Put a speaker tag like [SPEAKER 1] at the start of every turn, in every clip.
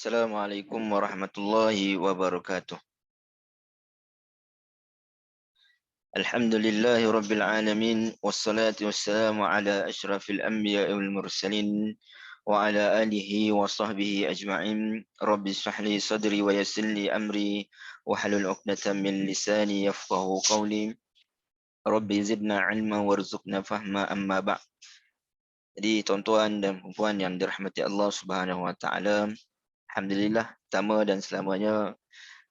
[SPEAKER 1] Assalamualaikum warahmatullahi wabarakatuh. Alhamdulillahi rabbil alamin wassalatu wassalamu ala asyrafil anbiya'i wal mursalin wa ala alihi wa sahbihi ajma'in. Rabbi shrah li sadri wa yassir li amri wa halul 'uqdatam min lisani yafqahu qawli. Rabbi zidna 'ilma warzuqna fahma, amma ba'd. Jadi tuan-tuan dan puan yang dirahmati Allah Subhanahu wa taala, alhamdulillah pertama dan selamanya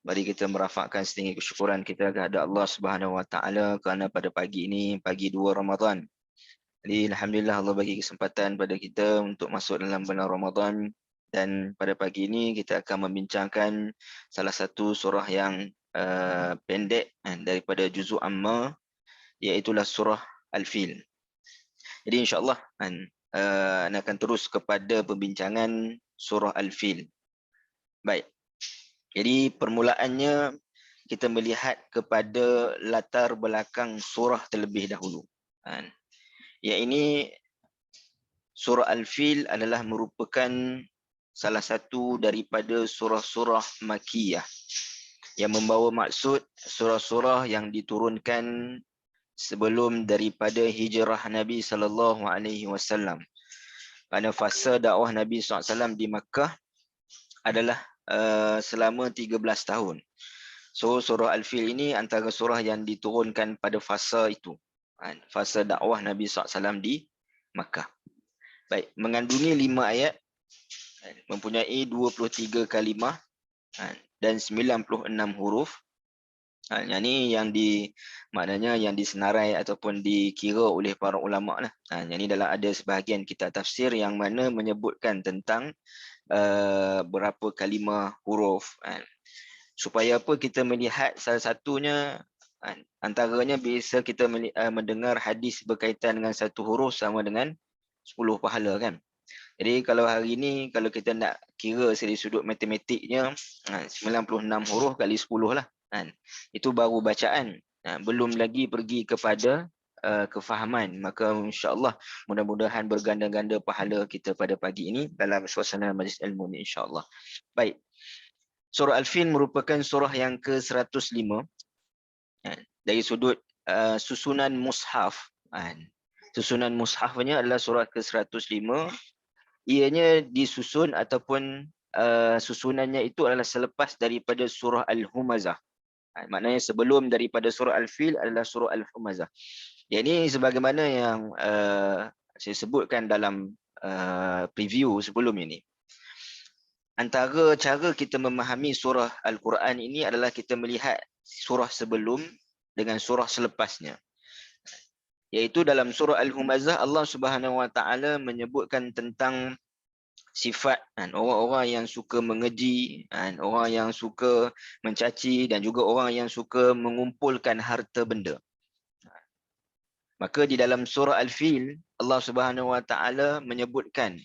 [SPEAKER 1] mari kita merafakkan setinggi kesyukuran kita kepada Allah Subhanahu Wa Taala kerana pada pagi ini, pagi 2 Ramadan. Jadi alhamdulillah Allah bagi kesempatan pada kita untuk masuk dalam bulan Ramadan, dan pada pagi ini kita akan membincangkan salah satu surah yang pendek daripada juzuk Amma, iaitu surah Al-Fil. Jadi insya-Allah akan terus kepada pembincangan surah Al-Fil. Baik. Jadi permulaannya kita melihat kepada latar belakang surah terlebih dahulu. Yang ini surah Al-Fil adalah merupakan salah satu daripada surah-surah Makkiyah yang membawa maksud surah-surah yang diturunkan sebelum daripada hijrah Nabi SAW. Pada fasa dakwah Nabi SAW di Makkah adalah selama 13 tahun. So surah Al-Fil ini antara surah yang diturunkan pada fasa itu, fasa dakwah Nabi SAW di Makkah. Baik, mengandungi 5 ayat, mempunyai 23 kalimah dan 96 huruf. Yang ini maknanya yang disenarai ataupun dikira oleh para ulama lah. Yang ini dalam ada sebahagian kitab tafsir yang mana menyebutkan tentang berapa kalimah huruf. Supaya apa, kita melihat salah satunya, antaranya biasa kita mendengar hadis berkaitan dengan satu huruf sama dengan 10 pahala kan. Jadi kalau hari ini kalau kita nak kira dari sudut matematiknya, 96 huruf kali 10 lah. Itu baru bacaan, belum lagi pergi kepada kefahaman. Maka insya-Allah mudah-mudahan berganda-ganda pahala kita pada pagi ini dalam suasana majlis ilmu ni insya-Allah. Baik. Surah Al-Fil merupakan surah yang ke-105 dari sudut susunan mushaf. Susunan mushafnya adalah surah ke-105. Ianya disusun ataupun susunannya itu adalah selepas daripada surah Al-Humazah. Maknanya sebelum daripada surah Al-Fil adalah surah Al-Humazah. Yang ini sebagaimana yang saya sebutkan dalam preview sebelum ini. Antara cara kita memahami surah Al-Quran ini adalah kita melihat surah sebelum dengan surah selepasnya. Iaitu dalam surah Al-Humazah Allah Subhanahu Wa Taala menyebutkan tentang sifat orang-orang yang suka mengeji, orang yang suka mencaci, dan juga orang yang suka mengumpulkan harta benda. Maka di dalam surah Al-Fil Allah Subhanahu Wa Taala menyebutkan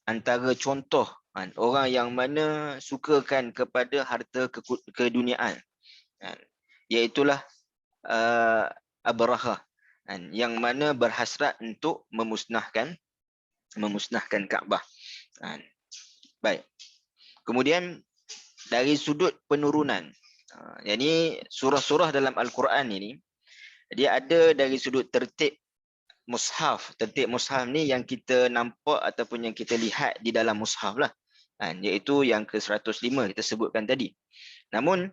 [SPEAKER 1] antara contoh orang yang mana sukakan kepada harta keduniaan, iaitulah Abrahah, yang mana berhasrat untuk memusnahkan Kaabah. Baik. Kemudian dari sudut penurunan, jadi surah-surah dalam Al-Quran ini dia ada dari sudut tertib mushaf. Tertib mushaf ni yang kita nampak ataupun yang kita lihat di dalam mushaf lah, iaitu yang ke-105 kita sebutkan tadi. Namun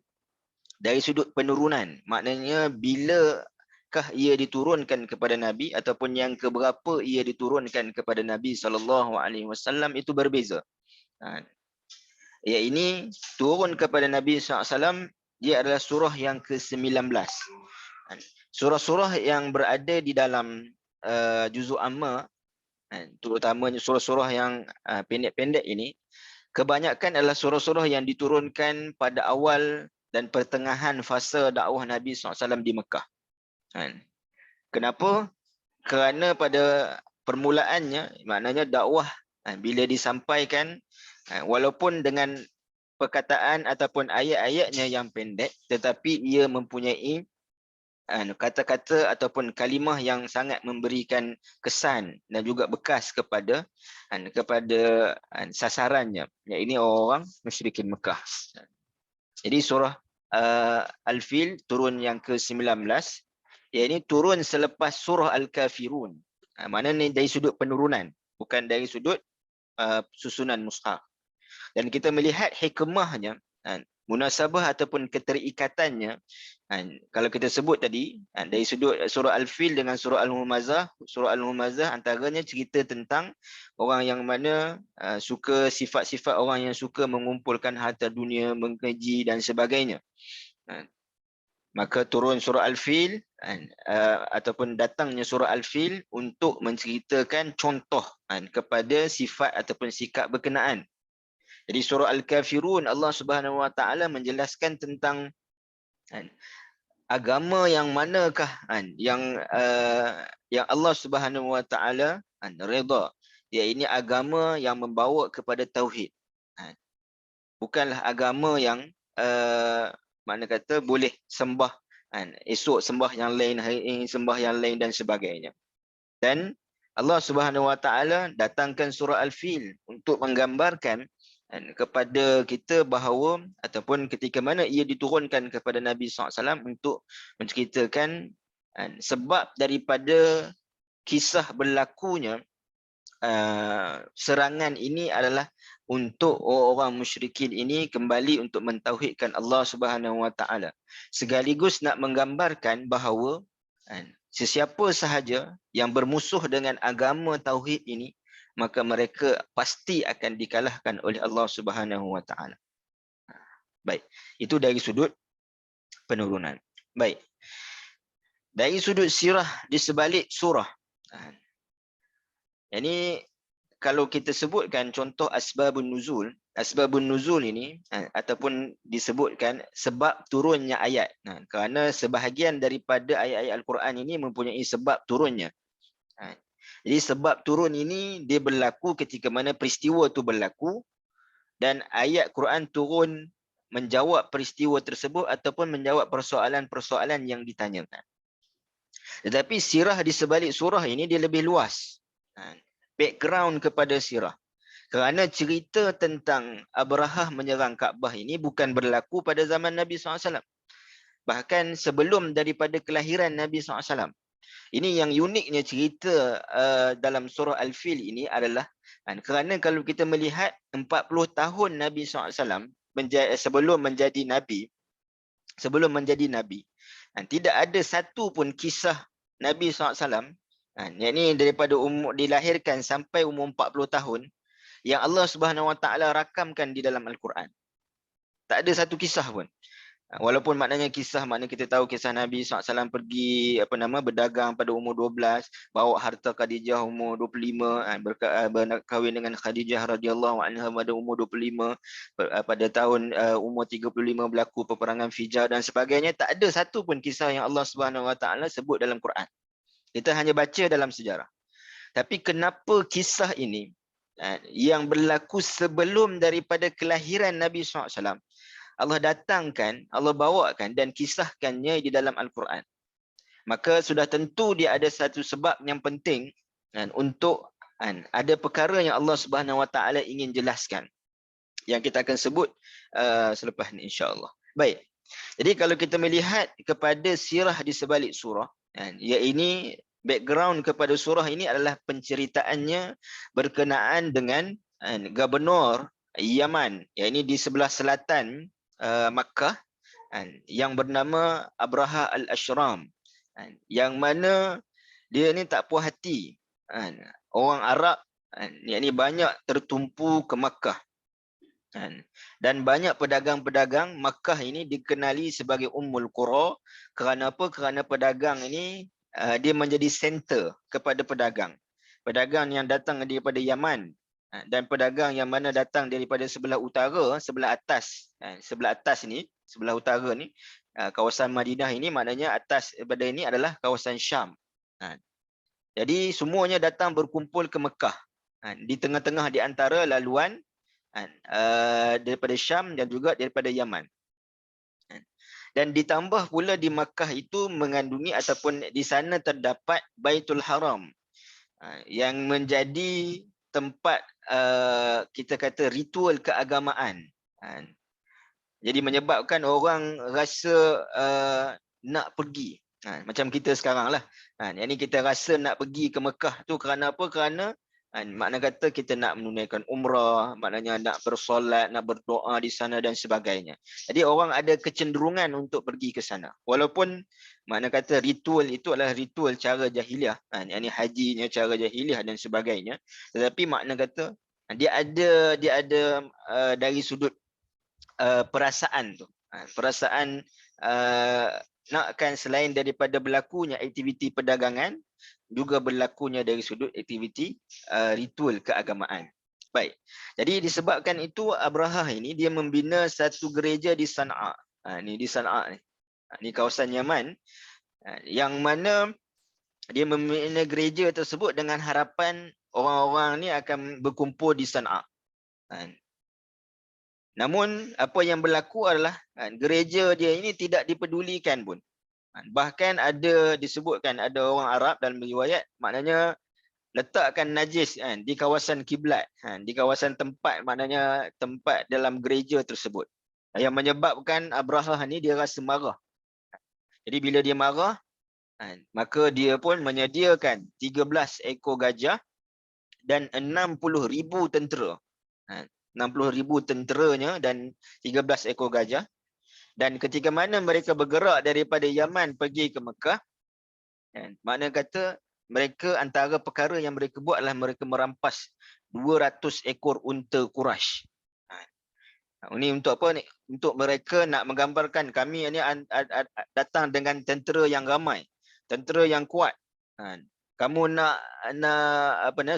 [SPEAKER 1] dari sudut penurunan, maknanya bilakah ia diturunkan kepada Nabi ataupun yang keberapa ia diturunkan kepada Nabi SAW itu berbeza. Ya, ini turun kepada Nabi SAW, dia adalah surah yang ke-19. Surah-surah yang berada di dalam juzuk Amma, terutamanya surah-surah yang pendek-pendek ini, kebanyakan adalah surah-surah yang diturunkan pada awal dan pertengahan fasa dakwah Nabi SAW di Mekah. Kenapa? Kerana pada permulaannya, maknanya dakwah bila disampaikan, walaupun dengan perkataan ataupun ayat-ayatnya yang pendek, tetapi ia mempunyai kata-kata ataupun kalimah yang sangat memberikan kesan dan juga bekas kepada sasarannya. Ya, ini orang musyrikin Mekah. Jadi surah Al-Fil turun yang ke-19. Ya, ini turun selepas surah Al-Kafirun. Mana ni dari sudut penurunan, bukan dari sudut susunan mushaf. Dan kita melihat hikmahnya, munasabah ataupun keterikatannya. Kalau kita sebut tadi, dari sudut surah Al-Fil dengan surah Al-Humazah antaranya cerita tentang orang yang mana suka sifat-sifat orang yang suka mengumpulkan harta dunia, mengkaji dan sebagainya. Maka turun surah Al-Fil ataupun datangnya surah Al-Fil untuk menceritakan contoh kepada sifat ataupun sikap berkenaan. Jadi surah Al-Kafirun, Allah Subhanahu Wa Taala menjelaskan tentang agama yang manakah yang Allah Subhanahu Wa Taala redha. Ya, ini agama yang membawa kepada tauhid. Bukanlah agama yang mana kata boleh sembah esok sembah yang lain, hari ini sembah yang lain dan sebagainya. Dan Allah Subhanahu Wa Taala datangkan surah Al-Fil untuk menggambarkan kepada kita bahawa ataupun ketika mana ia diturunkan kepada Nabi SAW untuk menceritakan sebab daripada kisah berlakunya serangan ini adalah untuk orang musyrikin ini kembali untuk mentauhidkan Allah Subhanahu Wa Taala, sekaligus nak menggambarkan bahawa sesiapa sahaja yang bermusuh dengan agama tauhid ini, maka mereka pasti akan dikalahkan oleh Allah Subhanahu Wa Taala. Baik, itu dari sudut penurunan. Baik, dari sudut sirah di sebalik surah. Ini kalau kita sebutkan contoh asbabun nuzul ini ataupun disebutkan sebab turunnya ayat. Kerana sebahagian daripada ayat-ayat Al-Quran ini mempunyai sebab turunnya. Jadi sebab turun ini dia berlaku ketika mana peristiwa itu berlaku dan ayat Quran turun menjawab peristiwa tersebut ataupun menjawab persoalan-persoalan yang ditanyakan. Tetapi sirah di sebalik surah ini dia lebih luas. Background kepada sirah. Kerana cerita tentang Abrahah menyerang Kaabah ini bukan berlaku pada zaman Nabi SAW. Bahkan sebelum daripada kelahiran Nabi SAW. Ini yang uniknya cerita dalam surah Al-Fil ini adalah kerana kalau kita melihat 40 tahun Nabi SAW sebelum menjadi Nabi, tidak ada satu pun kisah Nabi SAW yang ini daripada umur dilahirkan sampai umur 40 tahun yang Allah Subhanahu Wa Taala rakamkan di dalam Al-Quran. Tak ada satu kisah pun. Walaupun maknanya kisah, maknanya kita tahu kisah Nabi SAW pergi berdagang pada umur 12, bawa harta Khadijah umur 25, berkahwin dengan Khadijah radhiyallahu anha pada umur 25, pada tahun umur 35 berlaku peperangan Fijar dan sebagainya. Tak ada satu pun kisah yang Allah Subhanahu Wa Taala sebut dalam Quran. Kita hanya baca dalam sejarah. Tapi kenapa kisah ini yang berlaku sebelum daripada kelahiran Nabi SAW Allah datangkan, Allah bawakan dan kisahkannya di dalam Al-Quran? Maka sudah tentu dia ada satu sebab yang penting untuk ada perkara yang Allah Subhanahu Wa Taala ingin jelaskan, yang kita akan sebut selepas ini insya-Allah. Baik. Jadi kalau kita melihat kepada sirah di sebalik surah, ia ini background kepada surah ini adalah penceritaannya berkenaan dengan gubernur Yaman, yang ini di sebelah selatan Makkah, yang bernama Abraha al-Ashram, yang mana dia ni tak puas hati orang Arab yang ni banyak tertumpu ke Makkah, dan banyak pedagang-pedagang Makkah ini dikenali sebagai Ummul Qura. Kerana apa? Kerana pedagang ini dia menjadi center kepada pedagang yang datang daripada Yaman dan pedagang yang mana datang daripada sebelah utara, sebelah atas ni, sebelah utara ni, kawasan Madinah ini, maknanya atas daripada ini adalah kawasan Syam. Jadi semuanya datang berkumpul ke Mekah, di tengah-tengah di antara laluan daripada Syam dan juga daripada Yaman. Dan ditambah pula di Makkah itu mengandungi ataupun di sana terdapat Baitul Haram yang menjadi tempat kita kata ritual keagamaan. Jadi menyebabkan orang rasa nak pergi. Macam kita sekarang lah. Yang ni kita rasa nak pergi ke Mekah tu kerana apa? Kerana makna kata kita nak menunaikan umrah, maknanya nak bersolat, nak berdoa di sana dan sebagainya. Jadi orang ada kecenderungan untuk pergi ke sana. Walaupun makna kata ritual itu adalah ritual cara jahiliah. Yang ni hajinya cara jahiliah dan sebagainya. Tetapi makna kata dia ada dari sudut perasaan tu. Perasaan nakkan selain daripada berlakunya aktiviti perdagangan, juga berlakunya dari sudut aktiviti ritual keagamaan. Baik. Jadi disebabkan itu Abrahah ini dia membina satu gereja di Sana'a. Ni di Sana'a ni. Ni kawasan Yaman. Yang mana dia membina gereja tersebut dengan harapan orang-orang ni akan berkumpul di Sana'a. Namun apa yang berlaku adalah gereja dia ini tidak dipedulikan pun. Bahkan ada disebutkan ada orang Arab dalam riwayat, maknanya letakkan najis di kawasan kiblat, di kawasan tempat, maknanya tempat dalam gereja tersebut. Yang menyebabkan Abrahah ni dia rasa marah. Jadi bila dia marah, maka dia pun menyediakan 13 ekor gajah dan 60,000 tentera. 60,000 tenteranya dan 13 ekor gajah. Dan ketika mana mereka bergerak daripada Yaman pergi ke Mekah, makna kata mereka antara perkara yang mereka buat adalah mereka merampas 200 ekor unta Quraisy. Ini untuk apa ni? Untuk mereka nak menggambarkan kami ini datang dengan tentera yang ramai, tentera yang kuat. Kamu nak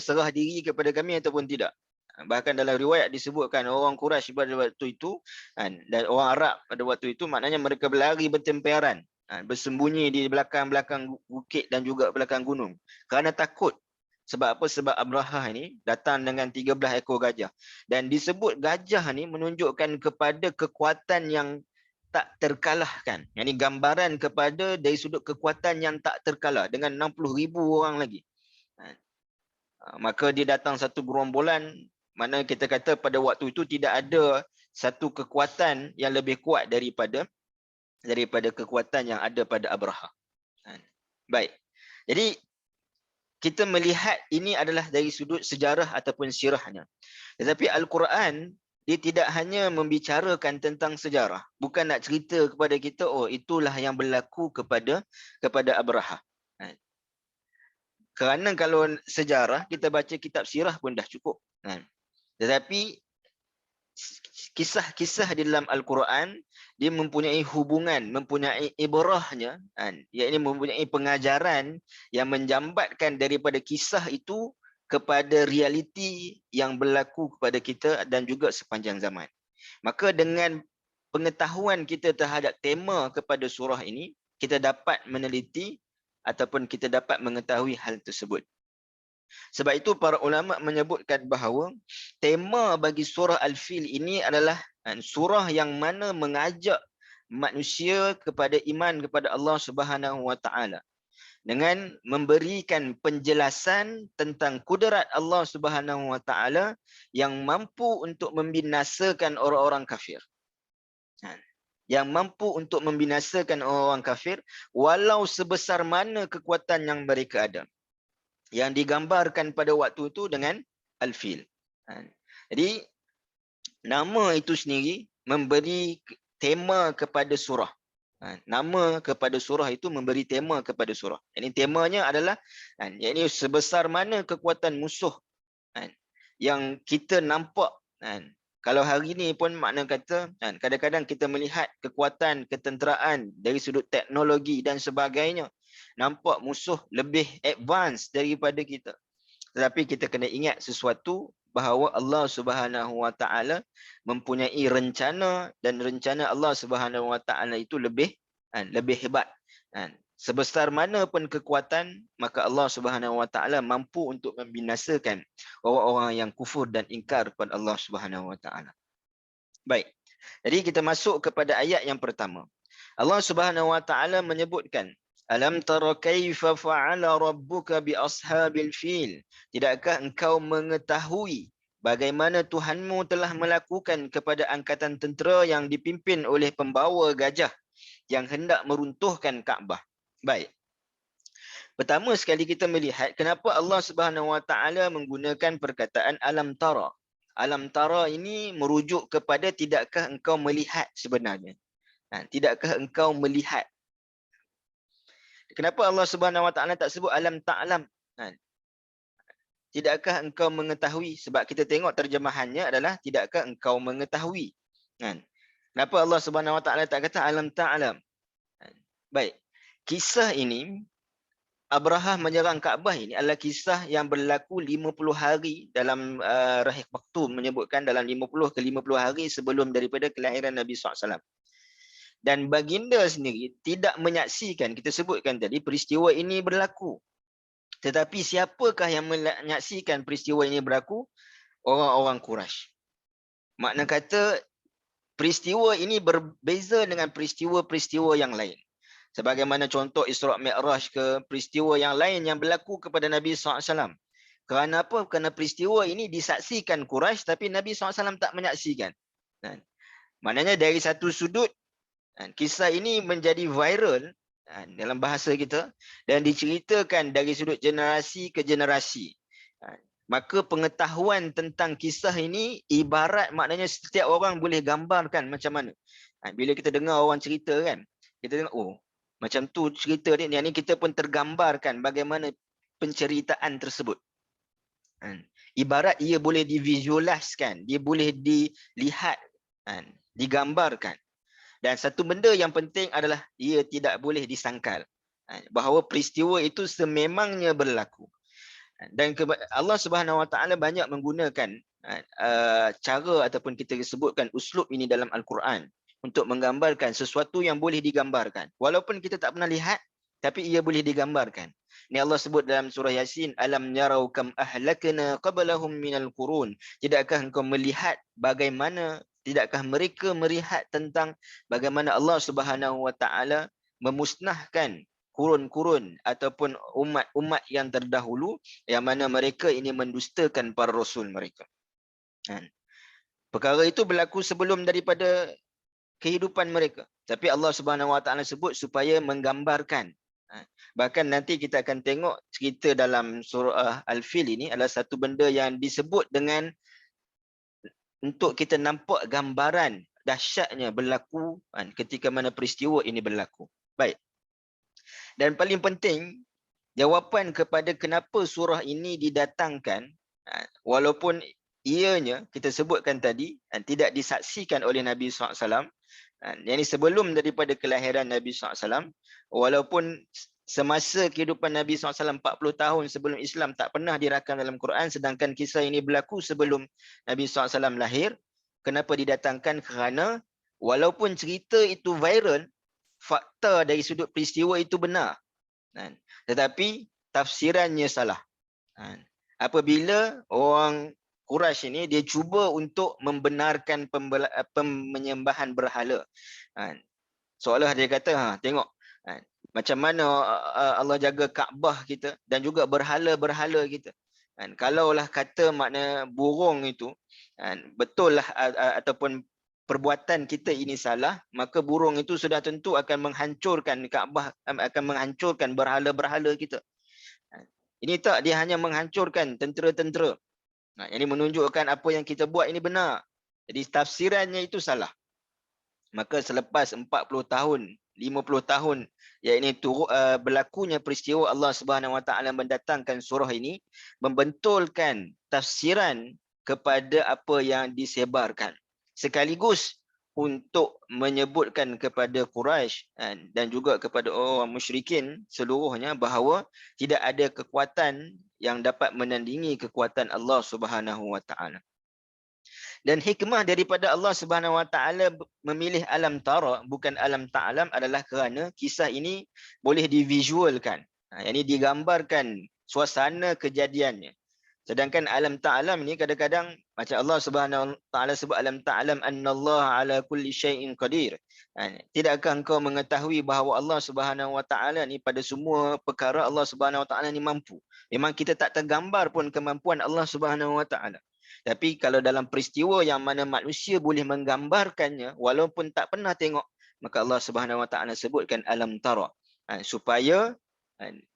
[SPEAKER 1] serah diri kepada kami ataupun tidak? Bahkan dalam riwayat disebutkan orang Quraisy pada waktu itu dan orang Arab pada waktu itu, maknanya mereka berlari bertemperan, bersembunyi di belakang-belakang bukit dan juga belakang gunung kerana takut. Sebab apa? Sebab Abrahah ini datang dengan 13 ekor gajah. Dan disebut gajah ni menunjukkan kepada kekuatan yang tak terkalahkan. Yang ini gambaran kepada dari sudut kekuatan yang tak terkalah dengan 60,000 orang lagi. Maka dia datang satu gerombolan, mana kita kata pada waktu itu tidak ada satu kekuatan yang lebih kuat daripada kekuatan yang ada pada Abrahah. Baik. Jadi kita melihat ini adalah dari sudut sejarah ataupun sirahnya. Tetapi Al-Quran dia tidak hanya membicarakan tentang sejarah, bukan nak cerita kepada kita oh itulah yang berlaku kepada Abrahah. Kerana kalau sejarah kita baca kitab sirah pun dah cukup. Tetapi kisah-kisah di dalam Al-Quran dia mempunyai hubungan, mempunyai ibrahnya, iaitu mempunyai pengajaran yang menjambatkan daripada kisah itu kepada realiti yang berlaku kepada kita dan juga sepanjang zaman. Maka dengan pengetahuan kita terhadap tema kepada surah ini, kita dapat meneliti ataupun kita dapat mengetahui hal tersebut. Sebab itu para ulama menyebutkan bahawa tema bagi surah Al-Fil ini adalah surah yang mana mengajak manusia kepada iman kepada Allah Subhanahu Wa Taala dengan memberikan penjelasan tentang kudrat Allah Subhanahu Wa Taala yang mampu untuk membinasakan orang-orang kafir. Yang mampu untuk membinasakan orang-orang kafir walau sebesar mana kekuatan yang mereka ada. Yang digambarkan pada waktu itu dengan Al-Fil. Jadi nama itu sendiri memberi tema kepada surah. Nama kepada surah itu memberi tema kepada surah. Ini temanya adalah yakni sebesar mana kekuatan musuh yang kita nampak. Kalau hari ini pun makna kata kadang-kadang kita melihat kekuatan ketenteraan dari sudut teknologi dan sebagainya, nampak musuh lebih advance daripada kita. Tetapi kita kena ingat sesuatu bahawa Allah Subhanahu Wa Taala mempunyai rencana dan rencana Allah Subhanahu Wa Taala itu lebih hebat. Sebesar mana pun kekuatan, maka Allah Subhanahu Wa Taala mampu untuk membinasakan orang-orang yang kufur dan ingkar kepada Allah Subhanahu Wa Taala. Baik. Jadi kita masuk kepada ayat yang pertama. Allah Subhanahu wa taala menyebutkan, alam tara kaifa fa'ala rabbuka bi ashabil fil. Tidakkah engkau mengetahui bagaimana Tuhanmu telah melakukan kepada angkatan tentera yang dipimpin oleh pembawa gajah yang hendak meruntuhkan Kaabah. Baik. Pertama sekali kita melihat kenapa Allah Subhanahu wa taala menggunakan perkataan alam tara. Alam tara ini merujuk kepada tidakkah engkau melihat sebenarnya. Tidakkah engkau melihat? Kenapa Allah Subhanahu wa taala tak sebut alam ta'lam? Tidakkah engkau mengetahui? Sebab kita tengok terjemahannya adalah tidakkah engkau mengetahui? Kenapa Allah Subhanahu wa taala tak kata alam ta'lam? Baik. Kisah ini Abrahah menyerang Kaabah ini adalah kisah yang berlaku 50 hari dalam Rahih Maktum menyebutkan dalam 50 ke 50 hari sebelum daripada kelahiran Nabi SAW. Dan baginda sendiri tidak menyaksikan, kita sebutkan tadi, peristiwa ini berlaku. Tetapi siapakah yang menyaksikan peristiwa ini berlaku? Orang-orang Quraisy. Makna kata peristiwa ini berbeza dengan peristiwa-peristiwa yang lain. Sebagaimana contoh Isra' Mi'raj ke peristiwa yang lain yang berlaku kepada Nabi SAW. Kerana apa? Kerana peristiwa ini disaksikan Quraisy tapi Nabi SAW tak menyaksikan. Maknanya dari satu sudut, kisah ini menjadi viral dalam bahasa kita dan diceritakan dari sudut generasi ke generasi. Maka pengetahuan tentang kisah ini ibarat maknanya setiap orang boleh gambarkan macam mana. Bila kita dengar orang cerita kan, kita tengok, oh, macam tu cerita ni, yang ni kita pun tergambarkan bagaimana penceritaan tersebut. Ibarat ia boleh divisualiskan, dia boleh dilihat, digambarkan. Dan satu benda yang penting adalah ia tidak boleh disangkal. Bahawa peristiwa itu sememangnya berlaku. Dan Allah Subhanahu Wa Taala banyak menggunakan cara ataupun kita sebutkan uslub ini dalam Al-Quran untuk menggambarkan sesuatu yang boleh digambarkan. Walaupun kita tak pernah lihat, tapi ia boleh digambarkan. Ini Allah sebut dalam surah Yasin, alam yarau kam ahlakna qablahum minal qurun. Tidakkah engkau melihat bagaimana, tidakkah mereka melihat tentang bagaimana Allah Subhanahu Wa Taala memusnahkan kurun-kurun ataupun umat-umat yang terdahulu yang mana mereka ini mendustakan para rasul mereka. Perkara itu berlaku sebelum daripada kehidupan mereka. Tapi Allah Subhanahu Wa Taala sebut supaya menggambarkan. Bahkan nanti kita akan tengok cerita dalam surah Al-Fil ini adalah satu benda yang disebut dengan untuk kita nampak gambaran dahsyatnya berlaku ketika mana peristiwa ini berlaku. Baik. Dan paling penting, jawapan kepada kenapa surah ini didatangkan, walaupun ianya kita sebutkan tadi tidak disaksikan oleh Nabi SAW, yang ini sebelum daripada kelahiran Nabi SAW, walaupun semasa kehidupan Nabi SAW 40 tahun sebelum Islam tak pernah dirakam dalam Quran, sedangkan kisah ini berlaku sebelum Nabi SAW lahir. Kenapa didatangkan? Kerana walaupun cerita itu viral, fakta dari sudut peristiwa itu benar, tetapi tafsirannya salah. Apabila orang Quraisy ini dia cuba untuk membenarkan penyembahan berhala, seolah dia kata, tengok macam mana Allah jaga Kaabah kita dan juga berhala-berhala kita. Kalaulah kata makna burung itu betul lah ataupun perbuatan kita ini salah, maka burung itu sudah tentu akan menghancurkan Kaabah, akan menghancurkan berhala-berhala kita. Ini tak, dia hanya menghancurkan tentera-tentera. Ini menunjukkan apa yang kita buat ini benar. Jadi tafsirannya itu salah. Maka selepas 40 tahun, 50 tahun, iaitu berlakunya peristiwa, Allah Subhanahu Wa Taala mendatangkan surah ini membentulkan tafsiran kepada apa yang disebarkan, sekaligus untuk menyebutkan kepada Quraisy dan juga kepada orang musyrikin seluruhnya bahawa tidak ada kekuatan yang dapat menandingi kekuatan Allah Subhanahu Wa Taala. Dan hikmah daripada Allah Subhanahu Wa Taala memilih alam tara bukan alam ta'lam adalah kerana kisah ini boleh divisualkan. Yang ini digambarkan suasana kejadiannya. Sedangkan alam ta'lam ni kadang-kadang macam Allah Subhanahu Wa Taala sebut alam ta'lam annallaha ala kulli syai'in qadir. Tidakkah engkau mengetahui bahawa Allah Subhanahu Wa Taala ni pada semua perkara Allah Subhanahu Wa Taala ni mampu. Memang kita tak tergambar pun kemampuan Allah Subhanahu Wa Taala. Tapi kalau dalam peristiwa yang mana manusia boleh menggambarkannya walaupun tak pernah tengok, maka Allah Subhanahu Wa Taala sebutkan alam tara. Supaya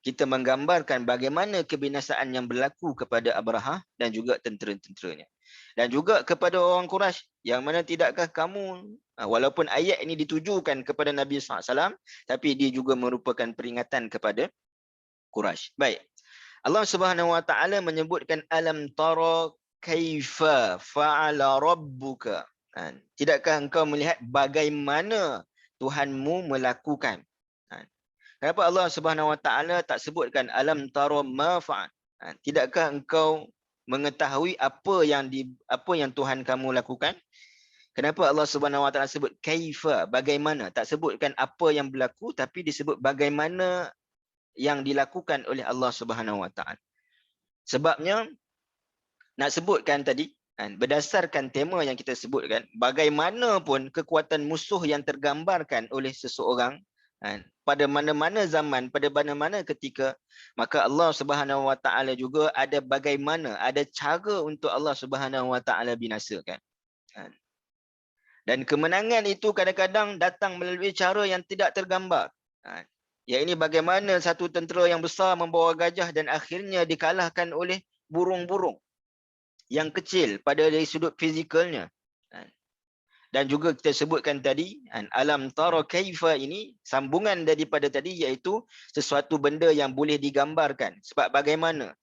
[SPEAKER 1] kita menggambarkan bagaimana kebinasaan yang berlaku kepada Abrahah dan juga tentera-tenteranya. Dan juga kepada orang Quraisy, yang mana tidakkah kamu, walaupun ayat ini ditujukan kepada Nabi SAW, tapi dia juga merupakan peringatan kepada Quraisy. Baik. Allah Subhanahu Wa Taala menyebutkan alam tara kaifa fa'ala rabbuka. Tidakkah engkau melihat bagaimana Tuhanmu melakukan? Kenapa Allah Subhanahu Wa Taala tak sebutkan alam tara ma fa'al? Tidakkah engkau mengetahui apa yang Tuhan kamu lakukan? Kenapa Allah Subhanahu Wa Taala sebut kaifa, bagaimana? Tak sebutkan apa yang berlaku, tapi disebut bagaimana yang dilakukan oleh Allah Subhanahu Wa Taala. Sebabnya nak sebutkan tadi, berdasarkan tema yang kita sebutkan, bagaimanapun kekuatan musuh yang tergambarkan oleh seseorang pada mana-mana zaman, pada mana-mana ketika, maka Allah Subhanahu Wa Taala juga ada bagaimana, ada cara untuk Allah Subhanahu Wa Taala binasakan. Dan kemenangan itu kadang-kadang datang melalui cara yang tidak tergambar. Iaitu bagaimana satu tentera yang besar membawa gajah dan akhirnya dikalahkan oleh burung-burung yang kecil pada dari sudut fizikalnya. Dan juga kita sebutkan tadi, alam tara kaifa ini sambungan daripada tadi, iaitu sesuatu benda yang boleh digambarkan. Sebab bagaimana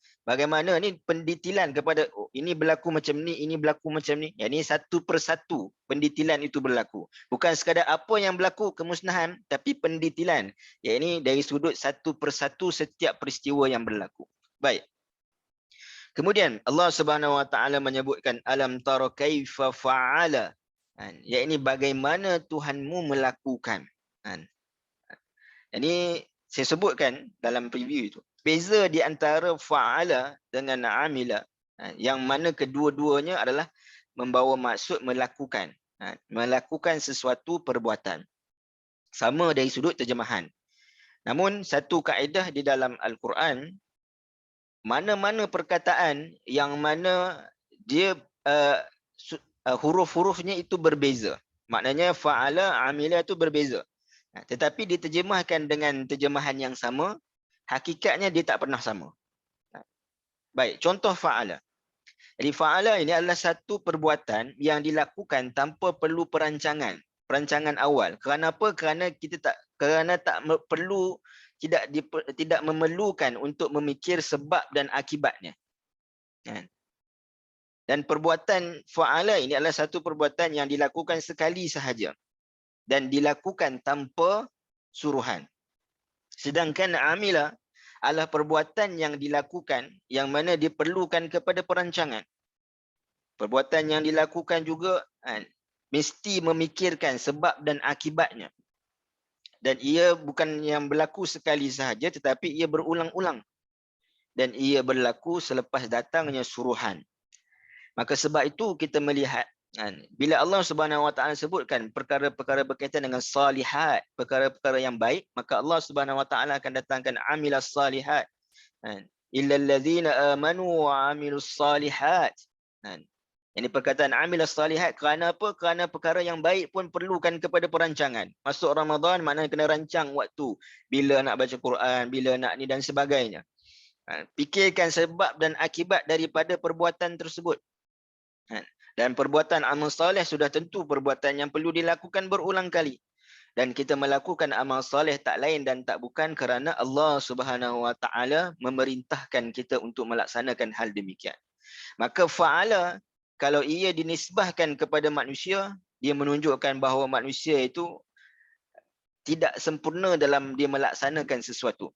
[SPEAKER 1] ni pendetilan kepada ini berlaku macam ni, ini berlaku macam ni. Yang ini satu persatu pendetilan itu berlaku. Bukan sekadar apa yang berlaku kemusnahan, tapi pendetilan. Yang ini dari sudut satu persatu setiap peristiwa yang berlaku. Baik. Kemudian Allah Subhanahu Wa Taala menyebutkan alam tara kaifa fa'ala. Iaitu bagaimana Tuhanmu melakukan. Ini saya sebutkan dalam preview itu. Beza di antara fa'ala dengan amila, yang mana kedua-duanya adalah membawa maksud melakukan. Melakukan sesuatu perbuatan. Sama dari sudut terjemahan. Namun satu kaedah di dalam Al-Quran, mana-mana perkataan yang mana dia huruf-hurufnya itu berbeza. Maknanya fa'ala, amila itu berbeza. Tetapi diterjemahkan dengan terjemahan yang sama, hakikatnya dia tak pernah sama. Baik, contoh fa'ala. Jadi fa'ala ini adalah satu perbuatan yang dilakukan tanpa perlu perancangan awal. Kerana apa? Kerana tidak memerlukan untuk memikir sebab dan akibatnya. Dan perbuatan fa'ala ini adalah satu perbuatan yang dilakukan sekali sahaja dan dilakukan tanpa suruhan. Sedangkan amila adalah perbuatan yang dilakukan yang mana diperlukan kepada perancangan. Perbuatan yang dilakukan juga mesti memikirkan sebab dan akibatnya. Dan ia bukan yang berlaku sekali sahaja, tetapi ia berulang-ulang. Dan ia berlaku selepas datangnya suruhan. Maka sebab itu kita melihat, bila Allah Subhanahu Wa Taala sebutkan perkara-perkara berkaitan dengan salihat, perkara-perkara yang baik, maka Allah Subhanahu Wa Taala akan datangkan amilas salihat. Illal ladzina amanu wa amilus salihat. Ini perkataan amilas salihat kerana apa? Kerana perkara yang baik pun perlukan kepada perancangan. Masuk Ramadan maknanya kena rancang waktu. Bila nak baca Quran, bila nak ni dan sebagainya. Fikirkan sebab dan akibat daripada perbuatan tersebut. Dan perbuatan amal soleh sudah tentu perbuatan yang perlu dilakukan berulang kali. Dan kita melakukan amal soleh tak lain dan tak bukan kerana Allah Subhanahu Wa Taala memerintahkan kita untuk melaksanakan hal demikian. Maka fa'ala, kalau ia dinisbahkan kepada manusia, dia menunjukkan bahawa manusia itu tidak sempurna dalam dia melaksanakan sesuatu.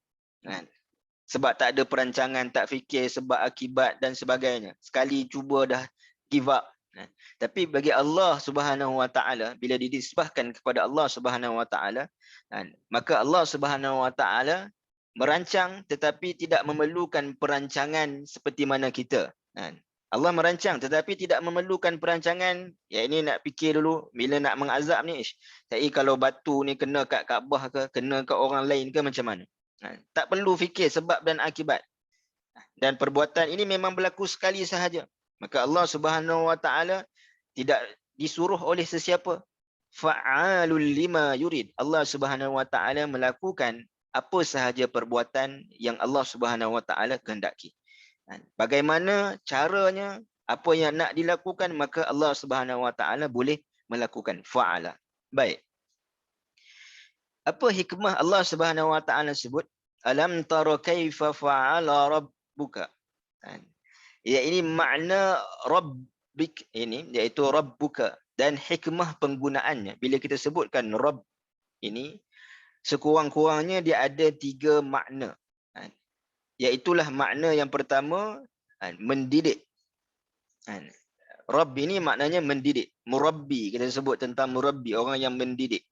[SPEAKER 1] Sebab tak ada perancangan, tak fikir sebab akibat dan sebagainya. Sekali cuba dah give up. Tapi bagi Allah Subhanahu Wa Taala, bila dinisbahkan kepada Allah Subhanahu Wa Taala, maka Allah Subhanahu Wa Taala merancang tetapi tidak memerlukan perancangan seperti mana kita. Kan? Allah merancang tetapi tidak memerlukan perancangan. Ya ini nak fikir dulu bila nak mengazab ni. Tapi kalau batu ni kena kat Kaabah ke, kena kat orang lain ke macam mana? Tak perlu fikir sebab dan akibat. Dan perbuatan ini memang berlaku sekali sahaja. Maka Allah Subhanahu Wa Taala tidak disuruh oleh sesiapa. Fa'alul lima yurid. Allah Subhanahu Wa Taala melakukan apa sahaja perbuatan yang Allah Subhanahu Wa Taala kehendaki. Bagaimana caranya, apa yang nak dilakukan, maka Allah Subhanahu Wa Taala boleh melakukan. Fa'ala. Baik. Apa hikmah Allah Subhanahu Wa Taala sebut? Alam tara kaifa fa'ala rabbuka. Ya, ini makna Rabbik ini, iaitu Rabbuka. Dan hikmah penggunaannya. Bila kita sebutkan Rabb ini, sekurang-kurangnya dia ada 3 makna. Iaitulah makna yang pertama, mendidik. Rabb ini maknanya mendidik. Murabbi, kita sebut tentang murabbi, orang yang mendidik.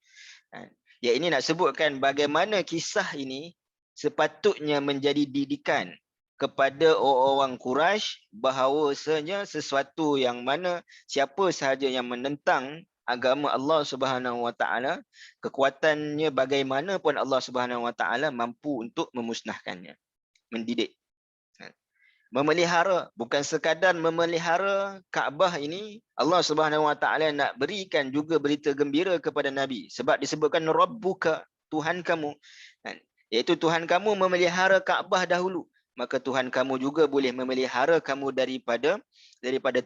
[SPEAKER 1] Ya, ini nak sebutkan bagaimana kisah ini sepatutnya menjadi didikan kepada orang-orang Quraisy, bahawasanya sesuatu yang mana siapa sahaja yang menentang agama Allah Subhanahu Wa Taala, kekuatannya bagaimanapun Allah Subhanahu Wa Taala mampu untuk memusnahkannya. Mendidik. Memelihara, bukan sekadar memelihara Kaabah ini, Allah Subhanahu Wa Taala nak berikan juga berita gembira kepada Nabi, sebab disebutkan Rabbuka, Tuhan kamu, iaitu Tuhan kamu memelihara Kaabah dahulu, maka Tuhan kamu juga boleh memelihara kamu daripada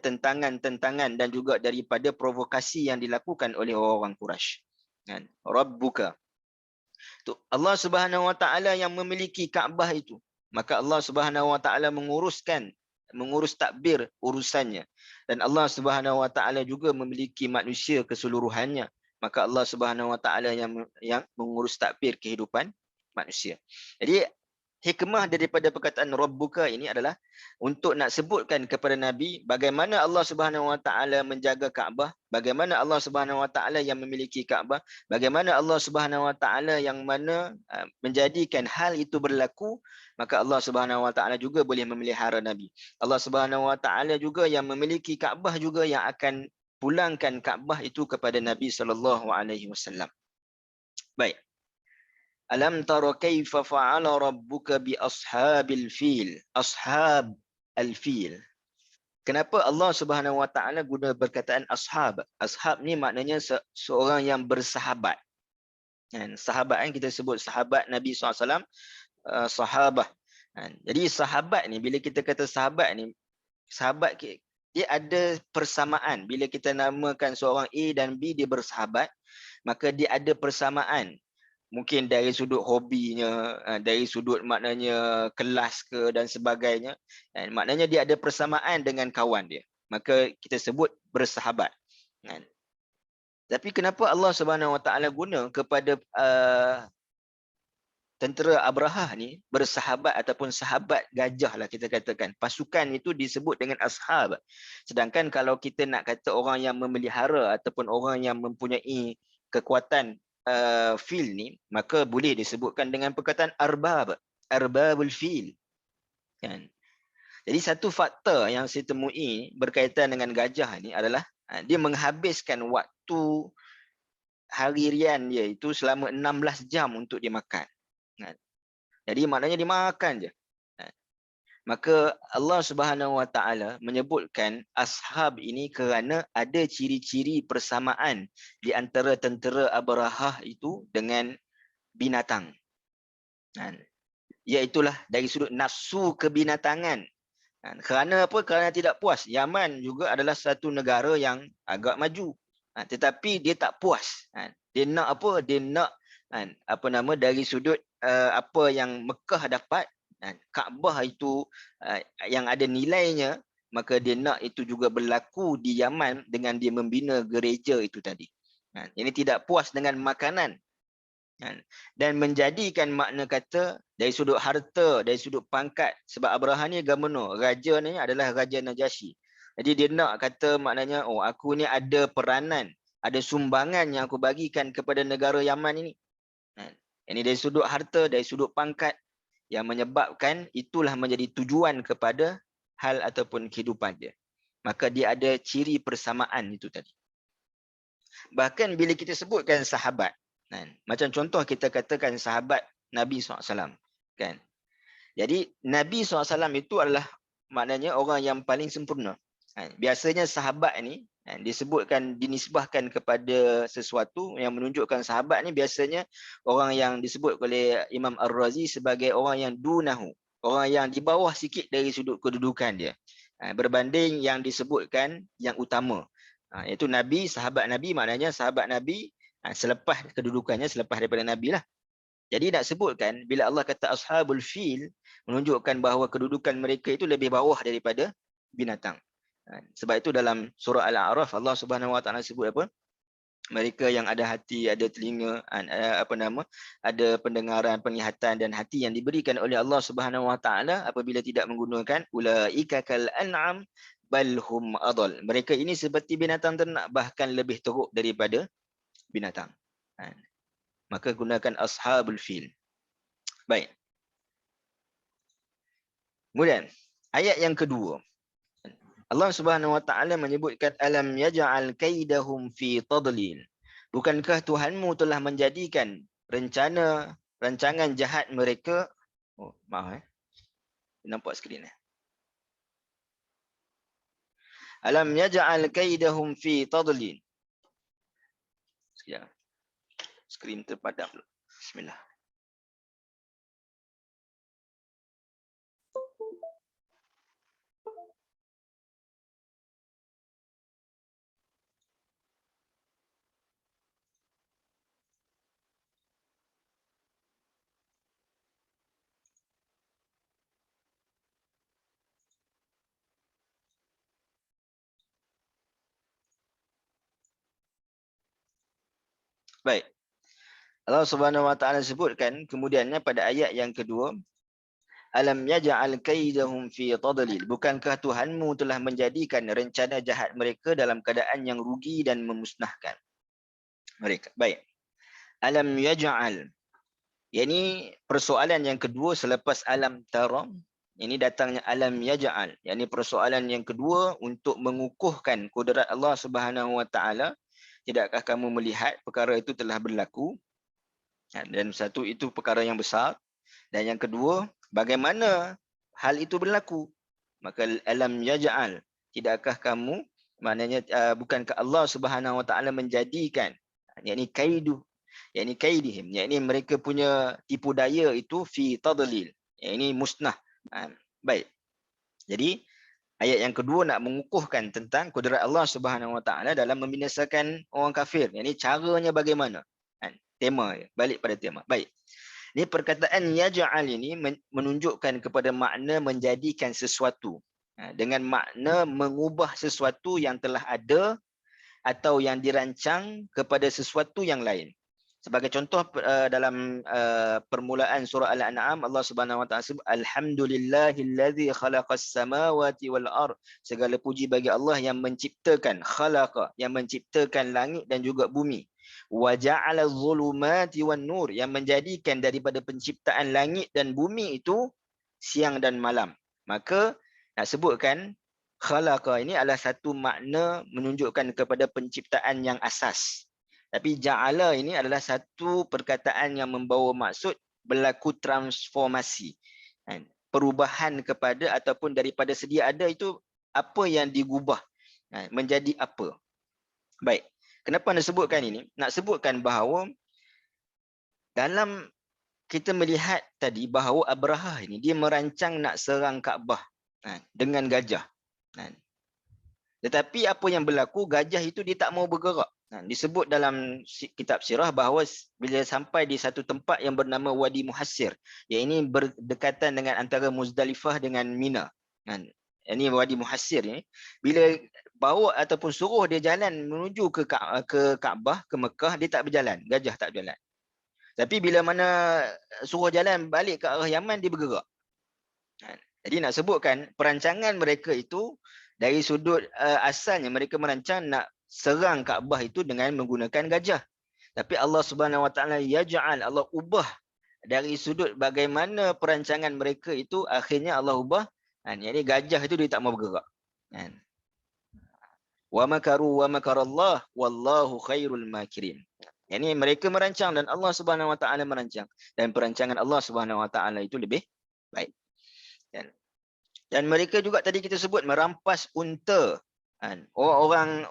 [SPEAKER 1] tentangan-tentangan dan juga daripada provokasi yang dilakukan oleh orang Quraisy. Rabbuka, Allah Subhanahu Wa Taala yang memiliki Kaabah itu. Maka Allah Subhanahu Wa Taala mengurus takbir urusannya. Dan Allah Subhanahu Wa Taala juga memiliki manusia keseluruhannya. Maka Allah Subhanahu Wa Taala yang mengurus takbir kehidupan manusia. Jadi hikmah daripada perkataan Rabbuka ini adalah untuk nak sebutkan kepada Nabi bagaimana Allah Subhanahu Wa Taala menjaga Kaabah, bagaimana Allah Subhanahu Wa Taala yang memiliki Kaabah, bagaimana Allah Subhanahu Wa Taala yang mana menjadikan hal itu berlaku, maka Allah Subhanahu Wa Taala juga boleh memelihara Nabi. Allah Subhanahu Wa Taala juga yang memiliki Kaabah juga yang akan pulangkan Kaabah itu kepada Nabi sallallahu alaihi wasallam. Baik. Alam tara kaifa fa'ala rabbuka bi ashabil fil. Ashab al-fil. Kenapa Allah Subhanahu Wa Taala guna perkataan ashab? Ashab ni maknanya seorang yang bersahabat. Sahabat kita sebut sahabat Nabi SAW, sahabah. Jadi sahabat ni, bila kita kata sahabat ni, sahabat dia ada persamaan. Bila kita namakan seorang A dan B dia bersahabat, maka dia ada persamaan. Mungkin dari sudut hobinya, dari sudut maknanya kelas ke dan sebagainya. Maknanya dia ada persamaan dengan kawan dia. Maka kita sebut bersahabat. Tapi kenapa Allah Subhanahu Wa Taala guna kepada tentera Abrahah ni bersahabat ataupun sahabat gajah lah kita katakan. Pasukan itu disebut dengan ashab. Sedangkan kalau kita nak kata orang yang memelihara ataupun orang yang mempunyai kekuatan fil ni, maka boleh disebutkan dengan perkataan arbab, arbabul fil. Kan? Jadi satu faktor yang saya temui berkaitan dengan gajah ni adalah dia menghabiskan waktu harian dia itu selama 16 jam untuk dia makan. Jadi maknanya dia makan je. Maka Allah Subhanahu Wa Taala menyebutkan ashab ini kerana ada ciri-ciri persamaan di antara tentera Abrahah itu dengan binatang. Iaitulah dari sudut nafsu kebinatangan. Kerana apa? Kerana tidak puas. Yaman juga adalah satu negara yang agak maju. Tetapi dia tak puas. Dia nak apa? Dia nak dari sudut apa yang Mekah dapat, Kaabah itu yang ada nilainya, maka dia nak itu juga berlaku di Yaman dengan dia membina gereja itu tadi. Ini tidak puas dengan makanan. Dan menjadikan makna kata dari sudut harta, dari sudut pangkat, sebab Abraham ni gubernur, raja ni adalah Raja Najasyi. Jadi dia nak kata maknanya, oh aku ni ada peranan, ada sumbangan yang aku bagikan kepada negara Yaman ini. Ini dari sudut harta, dari sudut pangkat, yang menyebabkan itulah menjadi tujuan kepada hal ataupun kehidupan dia. Maka dia ada ciri persamaan itu tadi. Bahkan bila kita sebutkan sahabat, kan? Macam contoh kita katakan sahabat Nabi SAW. Kan? Jadi Nabi SAW itu adalah maknanya orang yang paling sempurna. Biasanya sahabat ni disebutkan, dinisbahkan kepada sesuatu yang menunjukkan sahabat ni biasanya orang yang disebut oleh Imam Ar-Razi sebagai orang yang dunahu, orang yang di bawah sikit dari sudut kedudukan dia, berbanding yang disebutkan yang utama, iaitu Nabi, sahabat Nabi, maknanya sahabat Nabi selepas kedudukannya, selepas daripada Nabi lah. Jadi nak sebutkan bila Allah kata ashabul fil, menunjukkan bahawa kedudukan mereka itu lebih bawah daripada binatang. Sebab itu dalam surah Al-A'raf Allah Subhanahu Wa Taala sebut apa? Mereka yang ada hati, ada telinga, ada pendengaran, penglihatan dan hati yang diberikan oleh Allah Subhanahu Wa Taala apabila tidak menggunakan, ulaika kal an'am bal hum adall. Mereka ini seperti binatang ternak, bahkan lebih teruk daripada binatang. Maka gunakan ashabul fil. Baik. Kemudian ayat yang kedua, Allah Subhanahu Wa Taala menyebutkan alam yaj'al kaidahum fi tadlil. Bukankah Tuhanmu telah menjadikan rancangan jahat mereka, maaf nampak skrin alam yaj'al kaidahum fi tadlil. Sekejap. Skrin terpadam. Bismillah. Baik. Allah Subhanahu Wa Taala sebutkan kemudiannya pada ayat yang kedua, alam yaj'al kaidahum fi tadlil. Bukankah Tuhanmu telah menjadikan rencana jahat mereka dalam keadaan yang rugi dan memusnahkan mereka. Baik. Alam yaj'al. Ini persoalan yang kedua selepas alam tara. Ini datangnya alam yaj'al. Ini persoalan yang kedua untuk mengukuhkan kudrat Allah Subhanahu Wa Taala. Tidakkah kamu melihat perkara itu telah berlaku? Dan satu itu perkara yang besar. Dan yang kedua, bagaimana hal itu berlaku? Maka alam yaj'al. Tidakkah kamu, maknanya bukankah Allah Subhanahu Wa Taala menjadikan, yakni kaidu, yakni kaidihim, yakni mereka punya tipu daya itu fi tadlil, yakni musnah. Baik. Jadi ayat yang kedua nak mengukuhkan tentang kudrat Allah Subhanahu Wa Taala dalam membinasakan orang kafir. Ini caranya bagaimana? Tema, balik pada tema. Baik. Ini perkataan yaj'al ini menunjukkan kepada makna menjadikan sesuatu. Dengan makna mengubah sesuatu yang telah ada atau yang dirancang kepada sesuatu yang lain. Sebagai contoh dalam permulaan surah Al-An'am, Allah Subhanahu Wa Taala sebut alhamdulillahillazi khalaqas samawati wal ard. Segala puji bagi Allah yang menciptakan, khalaqa, yang menciptakan langit dan juga bumi. Wa ja'ala dhulumati wan nur, yang menjadikan daripada penciptaan langit dan bumi itu siang dan malam. Maka nak sebutkan khalaqa ini adalah satu makna menunjukkan kepada penciptaan yang asas. Tapi ja'ala ini adalah satu perkataan yang membawa maksud berlaku transformasi. Perubahan kepada ataupun daripada sedia ada itu apa yang digubah menjadi apa. Baik. Kenapa nak sebutkan ini? Nak sebutkan bahawa dalam kita melihat tadi bahawa Abrahah ini dia merancang nak serang Kaabah dengan gajah. Tetapi apa yang berlaku, gajah itu dia tak mau bergerak. Disebut dalam kitab sirah bahawa bila sampai di satu tempat yang bernama Wadi Muhassir, yang ini berdekatan dengan antara Muzdalifah dengan Mina. Ini Wadi Muhassir ni, bila bawa ataupun suruh dia jalan menuju ke Kaabah, ke Mekah, dia tak berjalan, gajah tak berjalan. Tapi bila mana suruh jalan balik ke arah Yaman, dia bergerak. Jadi nak sebutkan perancangan mereka itu dari sudut asalnya mereka merancang nak serang Kaabah itu dengan menggunakan gajah. Tapi Allah Subhanahu Wa Taala yaj'al, Allah ubah dari sudut bagaimana perancangan mereka itu, akhirnya Allah ubah Yang ni gajah itu dia tak mau bergerak. Kan? Wa makaru wa makarallah wallahu khairul makirin. Yang ni mereka merancang dan Allah Subhanahu Wa Taala merancang, dan perancangan Allah Subhanahu Wa Taala itu lebih baik. Dan mereka juga tadi kita sebut merampas unta, kan? Orang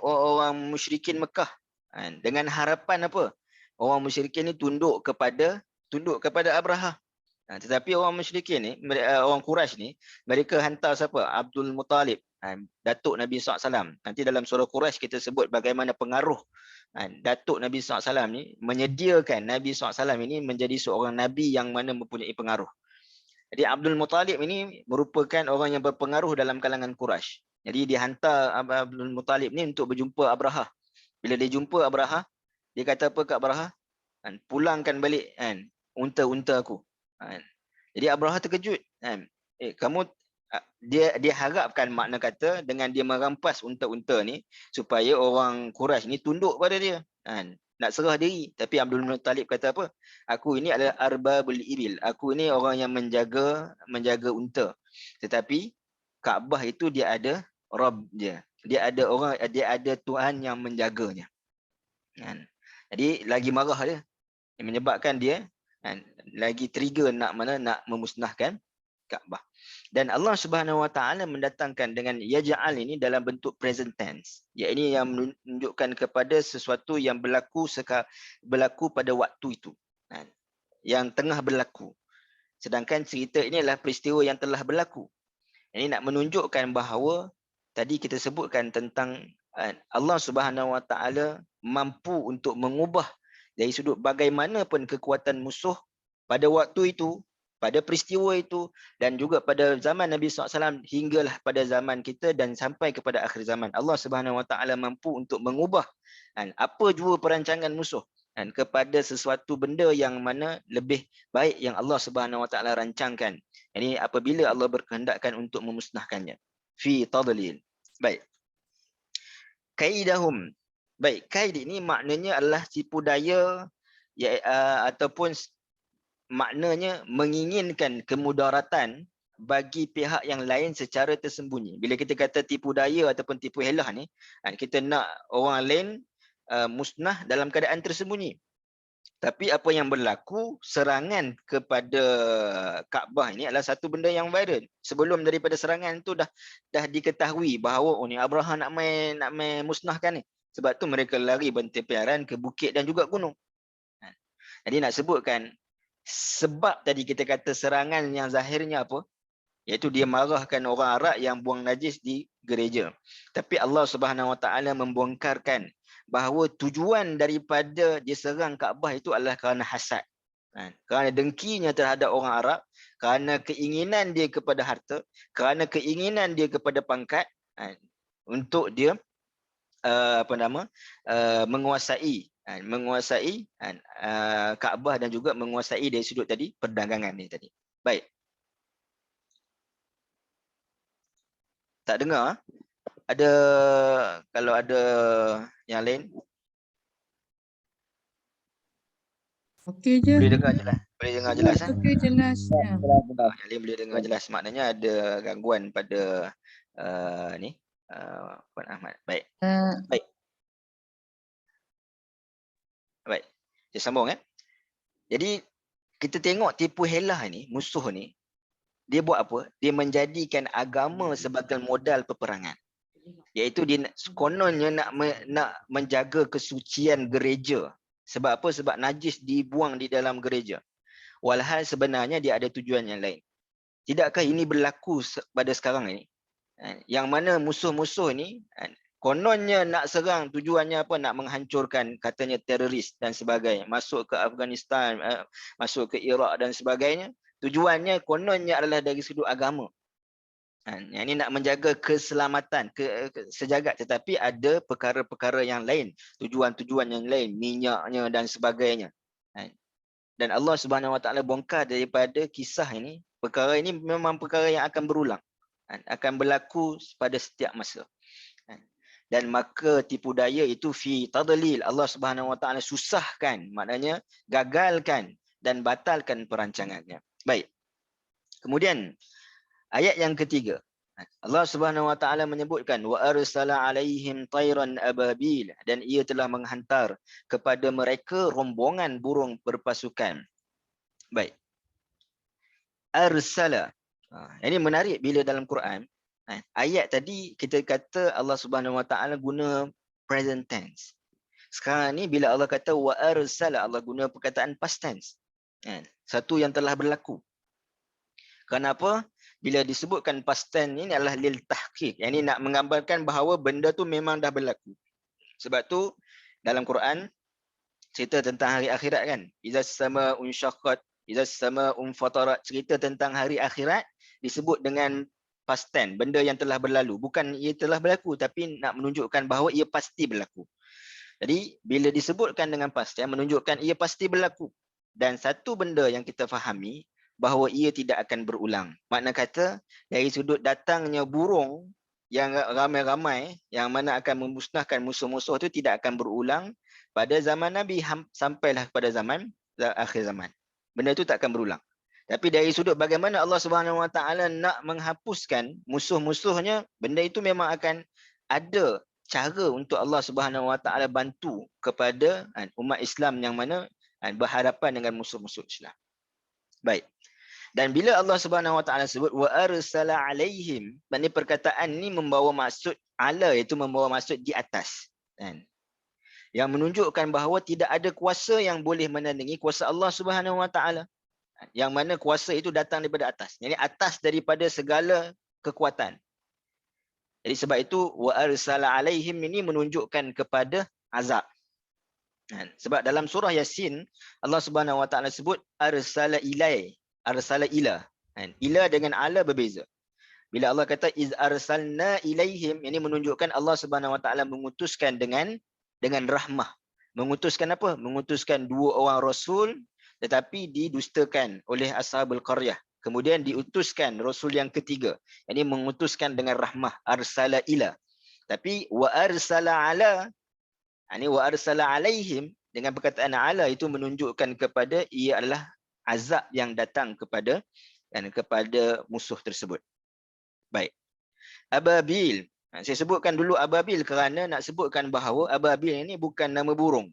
[SPEAKER 1] musyrikin Mekah, kan? Dengan harapan apa? Orang musyrikin ni tunduk kepada Abraha. Tetapi orang musyrikin ni, orang Quraisy ni, mereka hantar siapa? Abdul Muttalib, datuk Nabi SAW. Nanti dalam surah Quraisy kita sebut bagaimana pengaruh datuk Nabi SAW ni menyediakan Nabi SAW ini menjadi seorang Nabi yang mana mempunyai pengaruh. Jadi Abdul Muttalib ini merupakan orang yang berpengaruh dalam kalangan Quraisy. Jadi dihantar Abdul Muttalib ni untuk berjumpa Abraha. Bila dia jumpa Abraha, dia kata apa kat Abraha? Pulangkan balik unta-unta aku. Jadi Abraha terkejut. Kamu dia harapkan, makna kata dengan dia merampas unta-unta ni supaya orang Quraisy ni tunduk pada dia. Nak serah diri. Tapi Abdul Muttalib kata apa? Aku ini adalah arbabul ibil. Aku ini orang yang menjaga unta. Tetapi Kaabah itu dia ada Rabb dia. Dia ada Tuhan yang menjaganya. Jadi lagi marah dia. Yang menyebabkan dia lagi trigger nak memusnahkan Kaabah. Dan Allah Subhanahu Wa Taala mendatangkan dengan yaj'al ini dalam bentuk present tense. Ini yang menunjukkan kepada sesuatu yang berlaku pada waktu itu. Yang tengah berlaku. Sedangkan cerita ini adalah peristiwa yang telah berlaku. Ini nak menunjukkan bahawa tadi kita sebutkan tentang Allah Subhanahu Wa Taala mampu untuk mengubah dari sudut bagaimanapun kekuatan musuh pada waktu itu, pada peristiwa itu, dan juga pada zaman Nabi SAW hinggalah pada zaman kita dan sampai kepada akhir zaman. Allah Subhanahu Wa Taala mampu untuk mengubah apa jua perancangan musuh kepada sesuatu benda yang mana lebih baik yang Allah Subhanahu Wa Taala rancangkan. Ini apabila Allah berkehendakkan untuk memusnahkannya. Fi tadlil. Baik. Kaidahum. Baik, kaid ini maknanya adalah tipu daya ataupun maknanya menginginkan kemudaratan bagi pihak yang lain secara tersembunyi. Bila kita kata tipu daya ataupun tipu helah ni, kita nak orang lain musnah dalam keadaan tersembunyi. Tapi apa yang berlaku, serangan kepada Kaabah ini adalah satu benda yang viral. Sebelum daripada serangan itu dah diketahui bahawa ni Abraha nak main musnahkan ni. Sebab tu mereka lari bertempiaran ke bukit dan juga gunung. Jadi nak sebutkan sebab tadi kita kata serangan yang zahirnya apa? Iaitu dia marahkan orang Arab yang buang najis di gereja. Tapi Allah Subhanahu Wa Taala membongkarkan bahawa tujuan daripada dia serang Kaabah itu adalah kerana hasad. Kerana dengkinya terhadap orang Arab, kerana keinginan dia kepada harta, kerana keinginan dia kepada pangkat, untuk dia menguasai Kaabah dan juga menguasai dari sudut tadi perdagangan ni tadi. Baik. Tak dengar? Kalau ada yang lain?
[SPEAKER 2] Okey je.
[SPEAKER 1] Boleh dengar jelas? Boleh dengar jelas?
[SPEAKER 2] Okey, jelas. Ya.
[SPEAKER 1] Yang lain boleh dengar jelas. Maknanya ada gangguan pada Puan Ahmad. Baik. Baik. Baik. Saya sambung Jadi kita tengok tipu helah ni, musuh ni, dia buat apa? Dia menjadikan agama sebagai modal peperangan. Iaitu dia kononnya nak menjaga kesucian gereja. Sebab apa? Sebab najis dibuang di dalam gereja. Walhal sebenarnya dia ada tujuan yang lain. Tidakkah ini berlaku pada sekarang ini? Yang mana musuh-musuh ni kononnya nak serang, tujuannya apa? Nak menghancurkan, katanya teroris dan sebagainya. Masuk ke Afghanistan, masuk ke Iraq dan sebagainya. Tujuannya kononnya adalah dari sudut agama. Yang ini nak menjaga keselamatan, sejagat. Tetapi ada perkara-perkara yang lain, tujuan-tujuan yang lain, minyaknya dan sebagainya. Dan Allah Subhanahu Wa Taala bongkar daripada kisah ini. Perkara ini memang perkara yang akan berulang, akan berlaku pada setiap masa. Dan maka tipu daya itu fi tadlil, Allah Subhanahu Wa Taala susahkan, maknanya gagalkan dan batalkan perancangannya. Baik. Kemudian Ayat yang ketiga, Allah Subhanahu wa taala menyebutkan wa arsala alaihim tayran ababil, dan ia telah menghantar kepada mereka rombongan burung berpasukan. Baik. Arsala. Ini menarik bila dalam Quran, ayat tadi kita kata Allah Subhanahu wa taala guna present tense. Sekarang ni bila Allah kata wa arsala, Allah guna perkataan past tense. Satu yang telah berlaku. Kenapa? Bila disebutkan past tense ini adalah lil tahqiq. Yang ini nak menggambarkan bahawa benda tu memang dah berlaku. Sebab tu dalam Quran cerita tentang hari akhirat kan. Izas sama unsyaqqat, izas sama fatarat, cerita tentang hari akhirat disebut dengan past tense, benda yang telah berlalu. Bukan ia telah berlaku tapi nak menunjukkan bahawa ia pasti berlaku. Jadi bila disebutkan dengan past tense menunjukkan ia pasti berlaku. Dan satu benda yang kita fahami bahawa ia tidak akan berulang. Makna kata dari sudut datangnya burung yang ramai-ramai yang mana akan memusnahkan musuh-musuh itu tidak akan berulang pada zaman Nabi sampailah pada zaman akhir zaman. Benda itu tak akan berulang. Tapi dari sudut bagaimana Allah Subhanahu wa taala nak menghapuskan musuh-musuhnya, benda itu memang akan ada cara untuk Allah Subhanahu wa taala bantu kepada umat Islam yang mana berhadapan dengan musuh-musuh Islam. Baik. Dan bila Allah Subhanahu wa taala sebut wa arsala alaihim, maknanya perkataan ni membawa maksud ala, iaitu membawa maksud di atas. Kan? Yang menunjukkan bahawa tidak ada kuasa yang boleh menandingi kuasa Allah Subhanahu wa taala. Yang mana kuasa itu datang daripada atas. Jadi atas daripada segala kekuatan. Jadi sebab itu wa arsala alaihim ini menunjukkan kepada azab. Sebab dalam surah Yasin Allah Subhanahu wa taala sebut arsala ilai, arsala ila. Ila dengan ala berbeza. Bila Allah kata iz arsalna ilaihim, ini menunjukkan Allah Subhanahu wa taala mengutuskan dengan rahmah. Mengutuskan apa? Mengutuskan dua orang rasul tetapi didustakan oleh ashabul qaryah. Kemudian diutuskan rasul yang ketiga. Ini mengutuskan dengan rahmah, arsala ila. Tapi wa arsala ala, ini wa arsala alaihim dengan perkataan ala itu menunjukkan kepada ia adalah azab yang datang kepada musuh tersebut. Baik. Ababil. Saya sebutkan dulu ababil kerana nak sebutkan bahawa ababil ini bukan nama burung.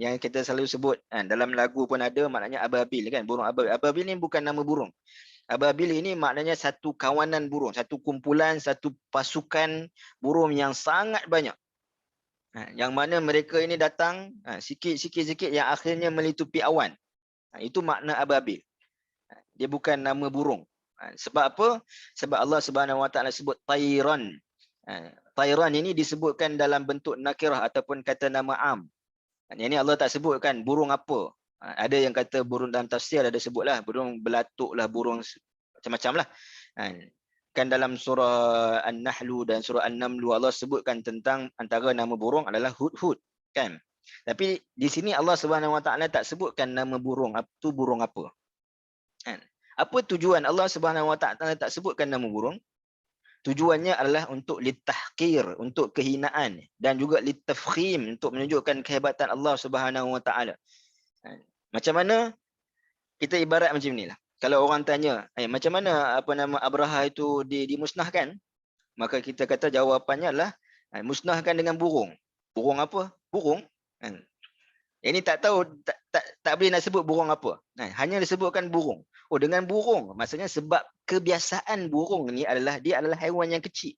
[SPEAKER 1] Yang kita selalu sebut dalam lagu pun ada maknanya ababil kan, burung ababil. Ababil ini bukan nama burung. Ababil ini maknanya satu kawanan burung, satu kumpulan, satu pasukan burung yang sangat banyak. Yang mana mereka ini datang sikit-sikit yang akhirnya melitupi awan. Itu makna ababil. Dia bukan nama burung. Sebab apa? Sebab Allah Subhanahu wa taala sebut tayran. Tayran ini disebutkan dalam bentuk nakirah ataupun kata nama am. Yang ini Allah tak sebutkan burung apa. Ada yang kata burung dalam tafsir ada sebutlah burung belatuk lah, burung macam-macam lah. Kan dalam surah An-Nahlu dan surah An-Namlu Allah sebutkan tentang antara nama burung adalah hudhud kan. Tapi di sini Allah Subhanahu wa taala tak sebutkan nama burung, itu burung apa. Apa tujuan Allah Subhanahu wa taala tak sebutkan nama burung? Tujuannya adalah untuk litahqir, untuk kehinaan, dan juga litafkhim, untuk menunjukkan kehebatan Allah Subhanahu wa taala. Macam mana kita ibarat macam inilah. Kalau orang tanya, macam mana Abraha itu dimusnahkan? Maka kita kata jawapannya adalah musnahkan dengan burung. Burung apa? Burung. Ini tak tahu, tak boleh nak sebut burung apa. Hanya disebutkan burung. Oh, dengan burung, maksudnya sebab kebiasaan burung ni adalah dia adalah haiwan yang kecil.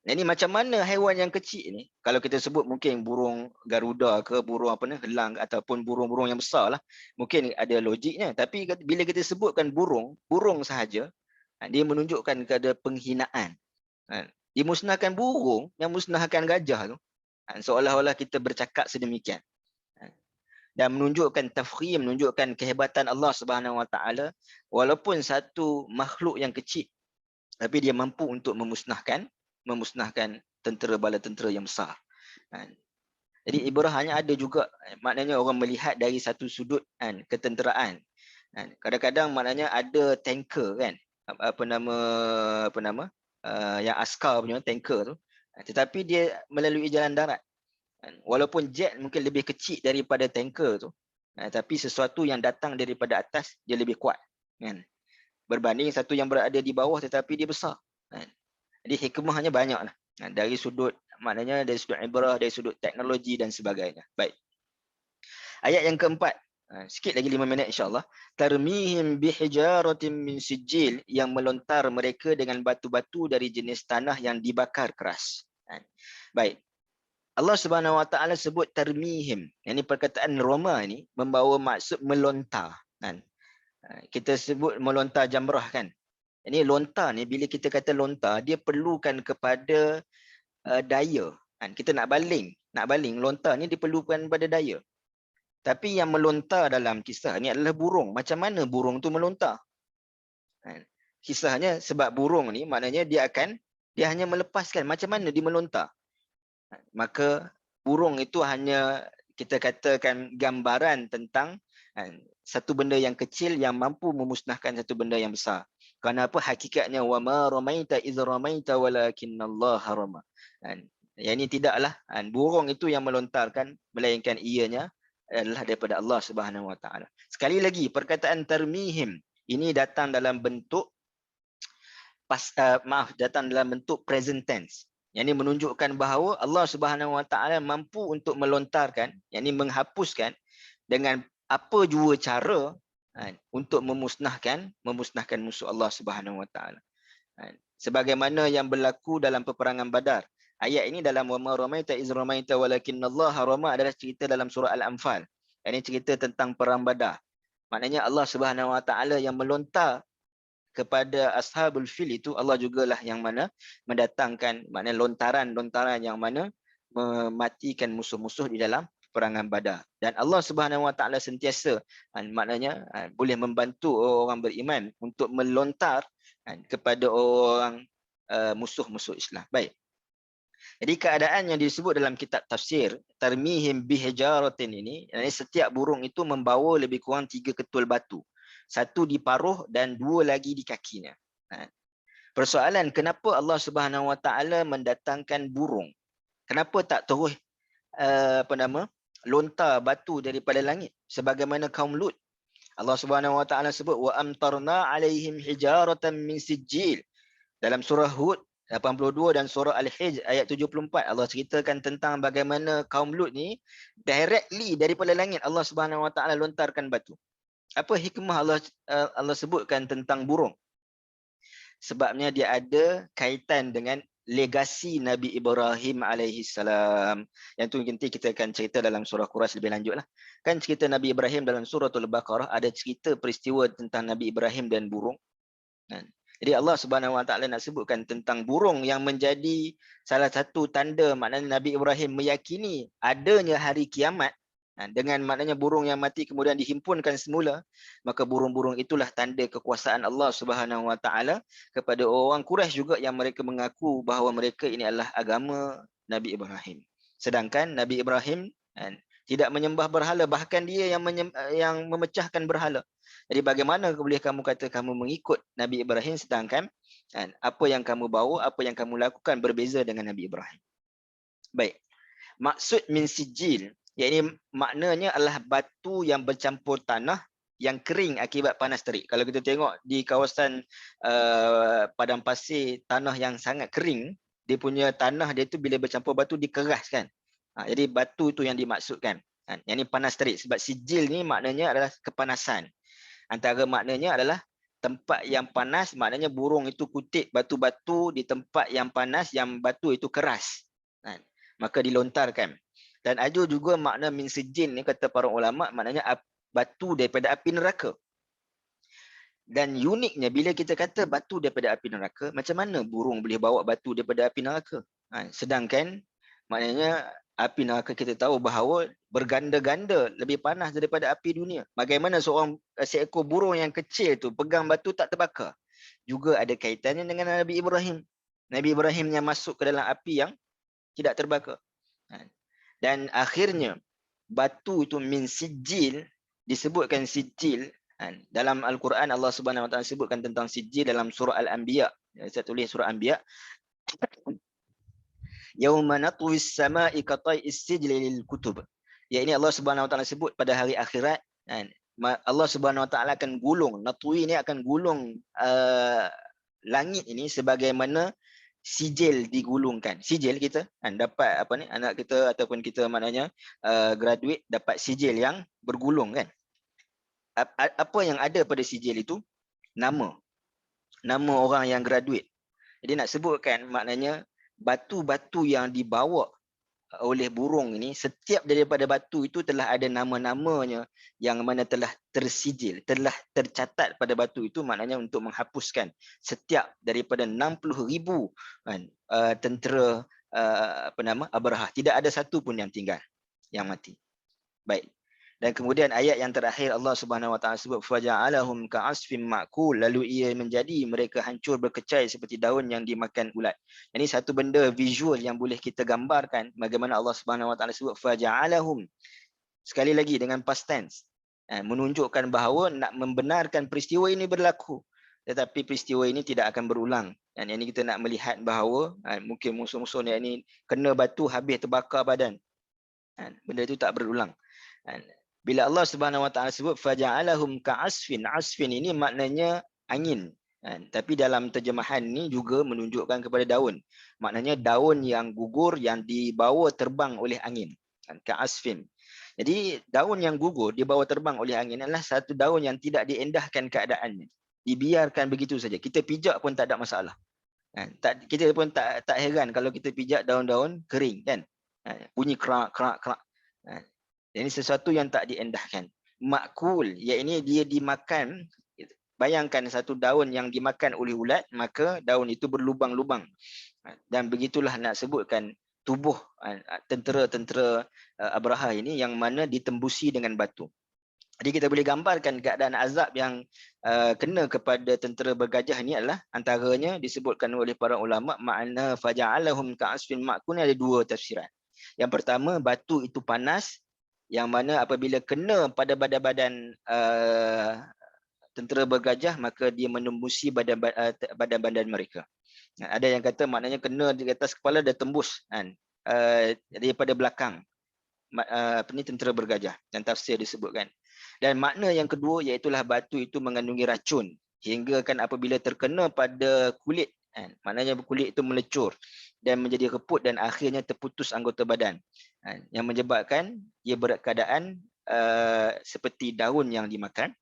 [SPEAKER 1] Jadi macam mana haiwan yang kecil ni? Kalau kita sebut mungkin burung garuda ke burung helang ataupun burung-burung yang besar lah. Mungkin ada logiknya. Tapi bila kita sebutkan burung sahaja, dia menunjukkan kepada penghinaan. Dimusnahkan burung yang musnahkan gajah tu. Seolah-olah kita bercakap sedemikian. Dan menunjukkan tafkhim, menunjukkan kehebatan Allah Subhanahu wa taala walaupun satu makhluk yang kecil tapi dia mampu untuk memusnahkan tentera bala tentera yang besar. Jadi ibrah hanya ada juga maknanya orang melihat dari satu sudut ketenteraan. Kadang-kadang maknanya ada tanker kan, yang askar punya tanker tu, tetapi dia melalui jalan darat. Walaupun jet mungkin lebih kecil daripada tanker tu, tapi sesuatu yang datang daripada atas dia lebih kuat kan. berbanding satu yang berada di bawah tetapi dia besar. Jadi hikmahnya banyaklah. Dari sudut maknanya dari sudut ibrah, dari sudut teknologi dan sebagainya. Baik. Ayat yang keempat. Sikit lagi 5 minit insya-Allah. Tarmihim bihijaratin min sijil, yang melontar mereka dengan batu-batu dari jenis tanah yang dibakar keras. Baik. Allah Subhanahu Wa Taala sebut tarmihim. Yang ini perkataan Roma ini membawa maksud melontar. Kita sebut melontar jamrah kan. Ini lontar ni, bila kita kata lontar, dia perlukan kepada daya. Kita nak baling lontar ni diperlukan pada daya. Tapi yang melontar dalam kisah ni adalah burung. Macam mana burung tu melontar? Kisahnya sebab burung ni maknanya dia hanya melepaskan. Macam mana dia melontar? Maka burung itu hanya kita katakan gambaran tentang satu benda yang kecil yang mampu memusnahkan satu benda yang besar. Kerana apa? Hakikatnya wa ma ramaita idz ramaita walakinallaha rama. Yang ini tidaklah burung itu yang melontarkan, melainkan ianya adalah daripada Allah Subhanahu Wa Taala. Sekali lagi perkataan tarmihim ini datang dalam bentuk datang dalam bentuk present tense. Yang ini menunjukkan bahawa Allah Subhanahu Wa Taala mampu untuk melontarkan, yang ini menghapuskan dengan apa jua cara untuk memusnahkan musuh Allah Subhanahu Wa Taala. Sebagaimana yang berlaku dalam peperangan Badar. Ayat ini dalam wa ma ramaita iz ramaita walakinallaha rama adalah cerita dalam surah Al-Anfal. Ini cerita tentang perang Badar. Maknanya Allah Subhanahu Wa Taala yang melontar kepada ashabul fil itu, Allah jugalah yang mana mendatangkan maknanya lontaran-lontaran yang mana mematikan musuh-musuh di dalam perangan Badar. Dan Allah Subhanahu Wa Taala sentiasa maknanya boleh membantu orang beriman untuk melontar kepada orang musuh-musuh Islam. Baik. Jadi keadaan yang disebut dalam kitab tafsir tarmihim bihijaratin ini, setiap burung itu membawa lebih kurang 3 ketul batu. 1 di paruh dan 2 lagi di kakinya. Persoalan, kenapa Allah Subhanahu Wa Taala mendatangkan burung? Kenapa tak terus lontar batu daripada langit sebagaimana kaum Lut? Allah Subhanahu Wa Taala sebut wa amtarna alaihim hijaratan min sijil. Dalam surah Hud 82 dan surah Al-Hijr ayat 74, Allah ceritakan tentang bagaimana kaum Lut ni directly daripada langit Allah Subhanahu Wa Taala lontarkan batu. Apa hikmah Allah sebutkan tentang burung? Sebabnya dia ada kaitan dengan legasi Nabi Ibrahim alaihi salam. Yang tu nanti kita akan cerita dalam surah Quraisy lebih lanjutlah. Kan cerita Nabi Ibrahim dalam suratul Baqarah ada cerita peristiwa tentang Nabi Ibrahim dan burung. Jadi Allah Subhanahu Wa Taala nak sebutkan tentang burung yang menjadi salah satu tanda maknanya Nabi Ibrahim meyakini adanya hari kiamat. Dengan maknanya burung yang mati kemudian dihimpunkan semula, maka burung-burung itulah tanda kekuasaan Allah Subhanahu Wa Taala kepada orang Quraisy juga yang mereka mengaku bahawa mereka ini adalah agama Nabi Ibrahim. Sedangkan Nabi Ibrahim tidak menyembah berhala, bahkan dia yang memecahkan berhala. Jadi bagaimana boleh kamu kata kamu mengikut Nabi Ibrahim sedangkan apa yang kamu bawa, apa yang kamu lakukan berbeza dengan Nabi Ibrahim. Baik. Maksud min sijil, iaitu maknanya adalah batu yang bercampur tanah yang kering akibat panas terik. Kalau kita tengok di kawasan padang pasir, tanah yang sangat kering, dia punya tanah dia tu bila bercampur batu dikeraskan. Jadi batu tu yang dimaksudkan. Yang ni panas terik, sebab sijil ni maknanya adalah kepanasan. Antara maknanya adalah tempat yang panas, maknanya burung itu kutip batu-batu di tempat yang panas, yang batu itu keras. Maka dilontarkan. Dan ada juga makna min sijil ni kata para ulama, maknanya batu daripada api neraka. Dan uniknya bila kita kata batu daripada api neraka, macam mana burung boleh bawa batu daripada api neraka? Sedangkan maknanya api neraka kita tahu bahawa berganda-ganda lebih panas daripada api dunia. Bagaimana seekor burung yang kecil tu pegang batu tak terbakar? Juga ada kaitannya dengan Nabi Ibrahim. Nabi Ibrahim yang masuk ke dalam api yang tidak terbakar. Dan akhirnya batu itu min sijil, disebutkan sijil dalam Al-Quran. Allah Subhanahu Wa Taala sebutkan tentang sijil dalam surah Al-Anbiya. Saya tulis surah Anbiya. Yauma natwis sama'i qata'is sijli lil kutub. Ya, ini Allah Subhanahu Wa Taala sebut pada hari akhirat Allah Subhanahu Wa Taala akan gulung, natwi ini akan gulung langit ini sebagaimana sijil digulungkan. Sijil kita dapat apa ni, anak kita ataupun kita maknanya graduate dapat sijil yang bergulung kan. Apa yang ada pada sijil itu? Nama orang yang graduate. Jadi nak sebutkan maknanya batu-batu yang dibawa oleh burung ini, setiap daripada batu itu telah ada nama-namanya yang mana telah tersijil, telah tercatat pada batu itu, maknanya untuk menghapuskan setiap daripada 60,000 kan, tentera Abrahah. Tidak ada satu pun yang tinggal, yang mati. Baik. Dan kemudian ayat yang terakhir Allah Subhanahu Wa Taala sebut faja'alahum ka'asfin ma'kul, lalu ia menjadi mereka hancur berkecai seperti daun yang dimakan ulat. Ini satu benda visual yang boleh kita gambarkan bagaimana Allah Subhanahu Wa Taala sebut faja'alahum, sekali lagi dengan past tense, menunjukkan bahawa nak membenarkan peristiwa ini berlaku, tetapi peristiwa ini tidak akan berulang. Dan ini kita nak melihat bahawa mungkin musuh-musuh ini kena batu habis terbakar badan. Benda itu tak berulang. Bila Allah Subhanahu Wa Taala sebut faja'alahum ka'asfin, asfin ini maknanya angin. Tapi dalam terjemahan ini juga menunjukkan kepada daun. Maknanya daun yang gugur yang dibawa terbang oleh angin. Ka'asfin. Jadi daun yang gugur dibawa terbang oleh angin adalah satu daun yang tidak diendahkan keadaannya. Dibiarkan begitu saja. Kita pijak pun tak ada masalah. Kita pun tak heran kalau kita pijak daun-daun kering kan. Bunyi kerak kerak kerak. Ini sesuatu yang tak diendahkan. Makul, iaitu dia dimakan. Bayangkan satu daun yang dimakan oleh ulat, maka daun itu berlubang-lubang. Dan begitulah nak sebutkan tubuh tentera-tentera Abrahah ini yang mana ditembusi dengan batu. Jadi kita boleh gambarkan keadaan azab yang kena kepada tentera bergajah ini adalah antaranya disebutkan oleh para ulama, makna faja'alahum ka'asfin ma'kul ada dua tafsiran. Yang pertama, batu itu panas, yang mana apabila kena pada badan-badan tentera bergajah, maka dia menembusi badan-badan mereka. Ada yang kata maknanya kena di atas kepala dan tembus daripada belakang tentera bergajah, dan tafsir disebutkan. Dan makna yang kedua iaitulah batu itu mengandungi racun, hingga kan apabila terkena pada kulit, maknanya kulit itu melecur dan menjadi reput dan akhirnya terputus anggota badan, yang menyebabkan ia berkeadaan seperti daun yang dimakan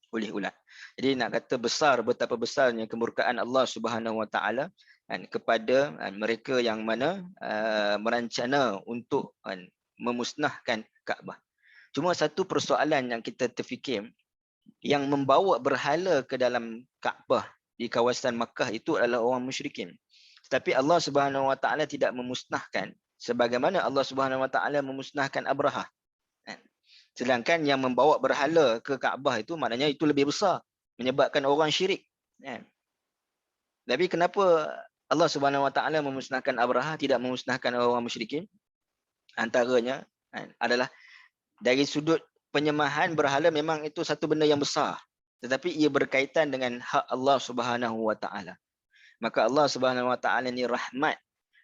[SPEAKER 1] oleh ulat. Jadi nak kata besar, betapa besarnya kemurkaan Allah Subhanahu Wa Taala kepada mereka yang mana merancana untuk memusnahkan Kaabah. Cuma satu persoalan yang kita terfikir, yang membawa berhala ke dalam Kaabah di kawasan Makkah itu adalah orang musyrikin. Tetapi Allah Subhanahu Wa Taala tidak memusnahkan sebagaimana Allah Subhanahu Wa Taala memusnahkan Abrahah. Sedangkan yang membawa berhala ke Kaabah itu maknanya itu lebih besar, menyebabkan orang syirik. Tapi kenapa Allah Subhanahu Wa Taala memusnahkan Abrahah, tidak memusnahkan orang musyrikin? Antaranya adalah dari sudut penyembahan berhala, memang itu satu benda yang besar, tetapi ia berkaitan dengan hak Allah Subhanahu Wa Taala. Maka Allah Subhanahu Wa Taala ni rahmat,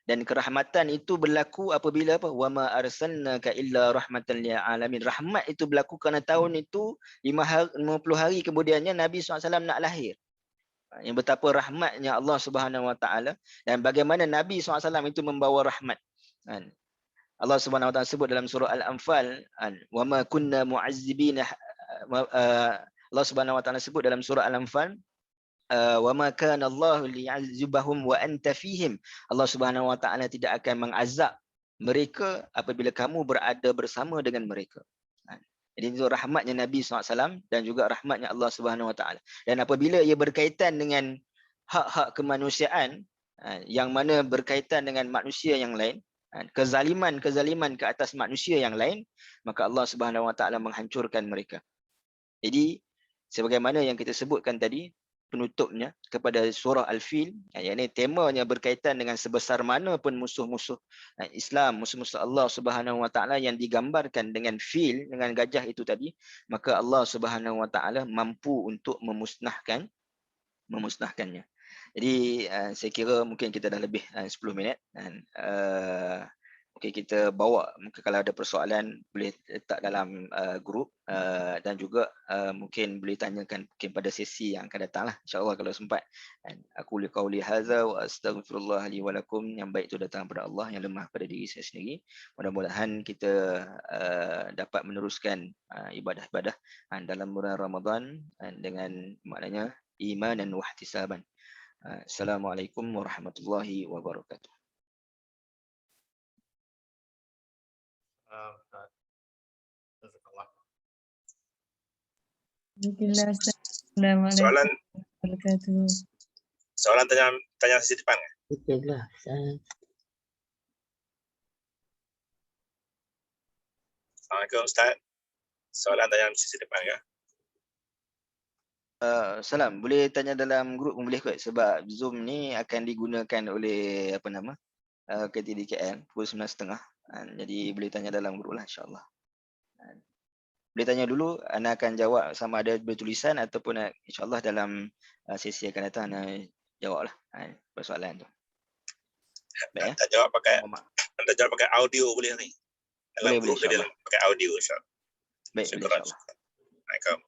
[SPEAKER 1] dan kerahmatan itu berlaku apabila apa? Wa ma arsalnaka illa rahmatan lil alamin. Rahmat itu berlaku kerana tahun itu 50 hari kemudiannya Nabi SAW nak lahir. Yang betapa rahmatnya Allah Subhanahu Wa Taala, dan bagaimana Nabi SAW itu membawa rahmat. Allah Subhanahu Wa Taala sebut dalam surah Al-Anfal, wa ma kunna mu'azzibina. Allah Subhanahu Wa Taala sebut dalam surah Al-Anfal, wa ma kana Allah liya'adzibahum wa anta fihim. Allah Subhanahu Wa Taala tidak akan mengazab mereka apabila kamu berada bersama dengan mereka. Jadi itu rahmatnya Nabi SAW dan juga rahmatnya Allah Subhanahu Wa Taala. Dan apabila ia berkaitan dengan hak-hak kemanusiaan, yang mana berkaitan dengan manusia yang lain, kezaliman ke atas manusia yang lain, maka Allah Subhanahu Wa Taala menghancurkan mereka. Jadi sebagaimana yang kita sebutkan tadi penutupnya kepada surah Al-Fil, yakni temanya berkaitan dengan sebesar mana pun musuh-musuh Islam, musuh-musuh Allah Subhanahu Wa Taala yang digambarkan dengan fil, dengan gajah itu tadi, maka Allah Subhanahu Wa Taala mampu untuk memusnahkannya. Jadi saya kira mungkin kita dah lebih 10 minit, Okey, kita bawa mungkin kalau ada persoalan boleh letak dalam grup dan juga mungkin boleh tanyakan mungkin pada sesi yang akan datanglah insya-Allah kalau sempat. Dan aku qauli hadza wa astaghfirullah li wa lakum, yang baik itu datang daripada Allah, yang lemah pada diri saya sendiri. Mudah-mudahan kita dapat meneruskan ibadah-ibadah dalam bulan Ramadan dengan maknanya iman dan wahtisaban. Assalamualaikum warahmatullahi wabarakatuh.
[SPEAKER 2] Alhamdulillah, Ustaz. Assalamualaikum
[SPEAKER 3] Soalan
[SPEAKER 2] warahmatullahi wabarakatuh.
[SPEAKER 3] tanya sesi depan.
[SPEAKER 4] Itulah.
[SPEAKER 3] Assalamualaikum Ustaz. Soalan tanya sesi depan ya.
[SPEAKER 1] Salam, boleh tanya dalam grup pun boleh kot, sebab Zoom ni akan digunakan oleh KTDKL pukul 9.30. Jadi boleh tanya dalam grup lah insya-Allah. Boleh tanya dulu, Ana akan jawab sama ada bertulisan ataupun insya-Allah dalam sesi akan datang Ana jawablah persoalan tu. Baik ya.
[SPEAKER 3] Anda jawab pakai audio boleh ni. Dalam
[SPEAKER 1] Boleh,
[SPEAKER 3] grup dia
[SPEAKER 1] insya-Allah.
[SPEAKER 3] pakai audio insya-Allah.
[SPEAKER 1] Baik, boleh insya-Allah.
[SPEAKER 3] Assalamualaikum.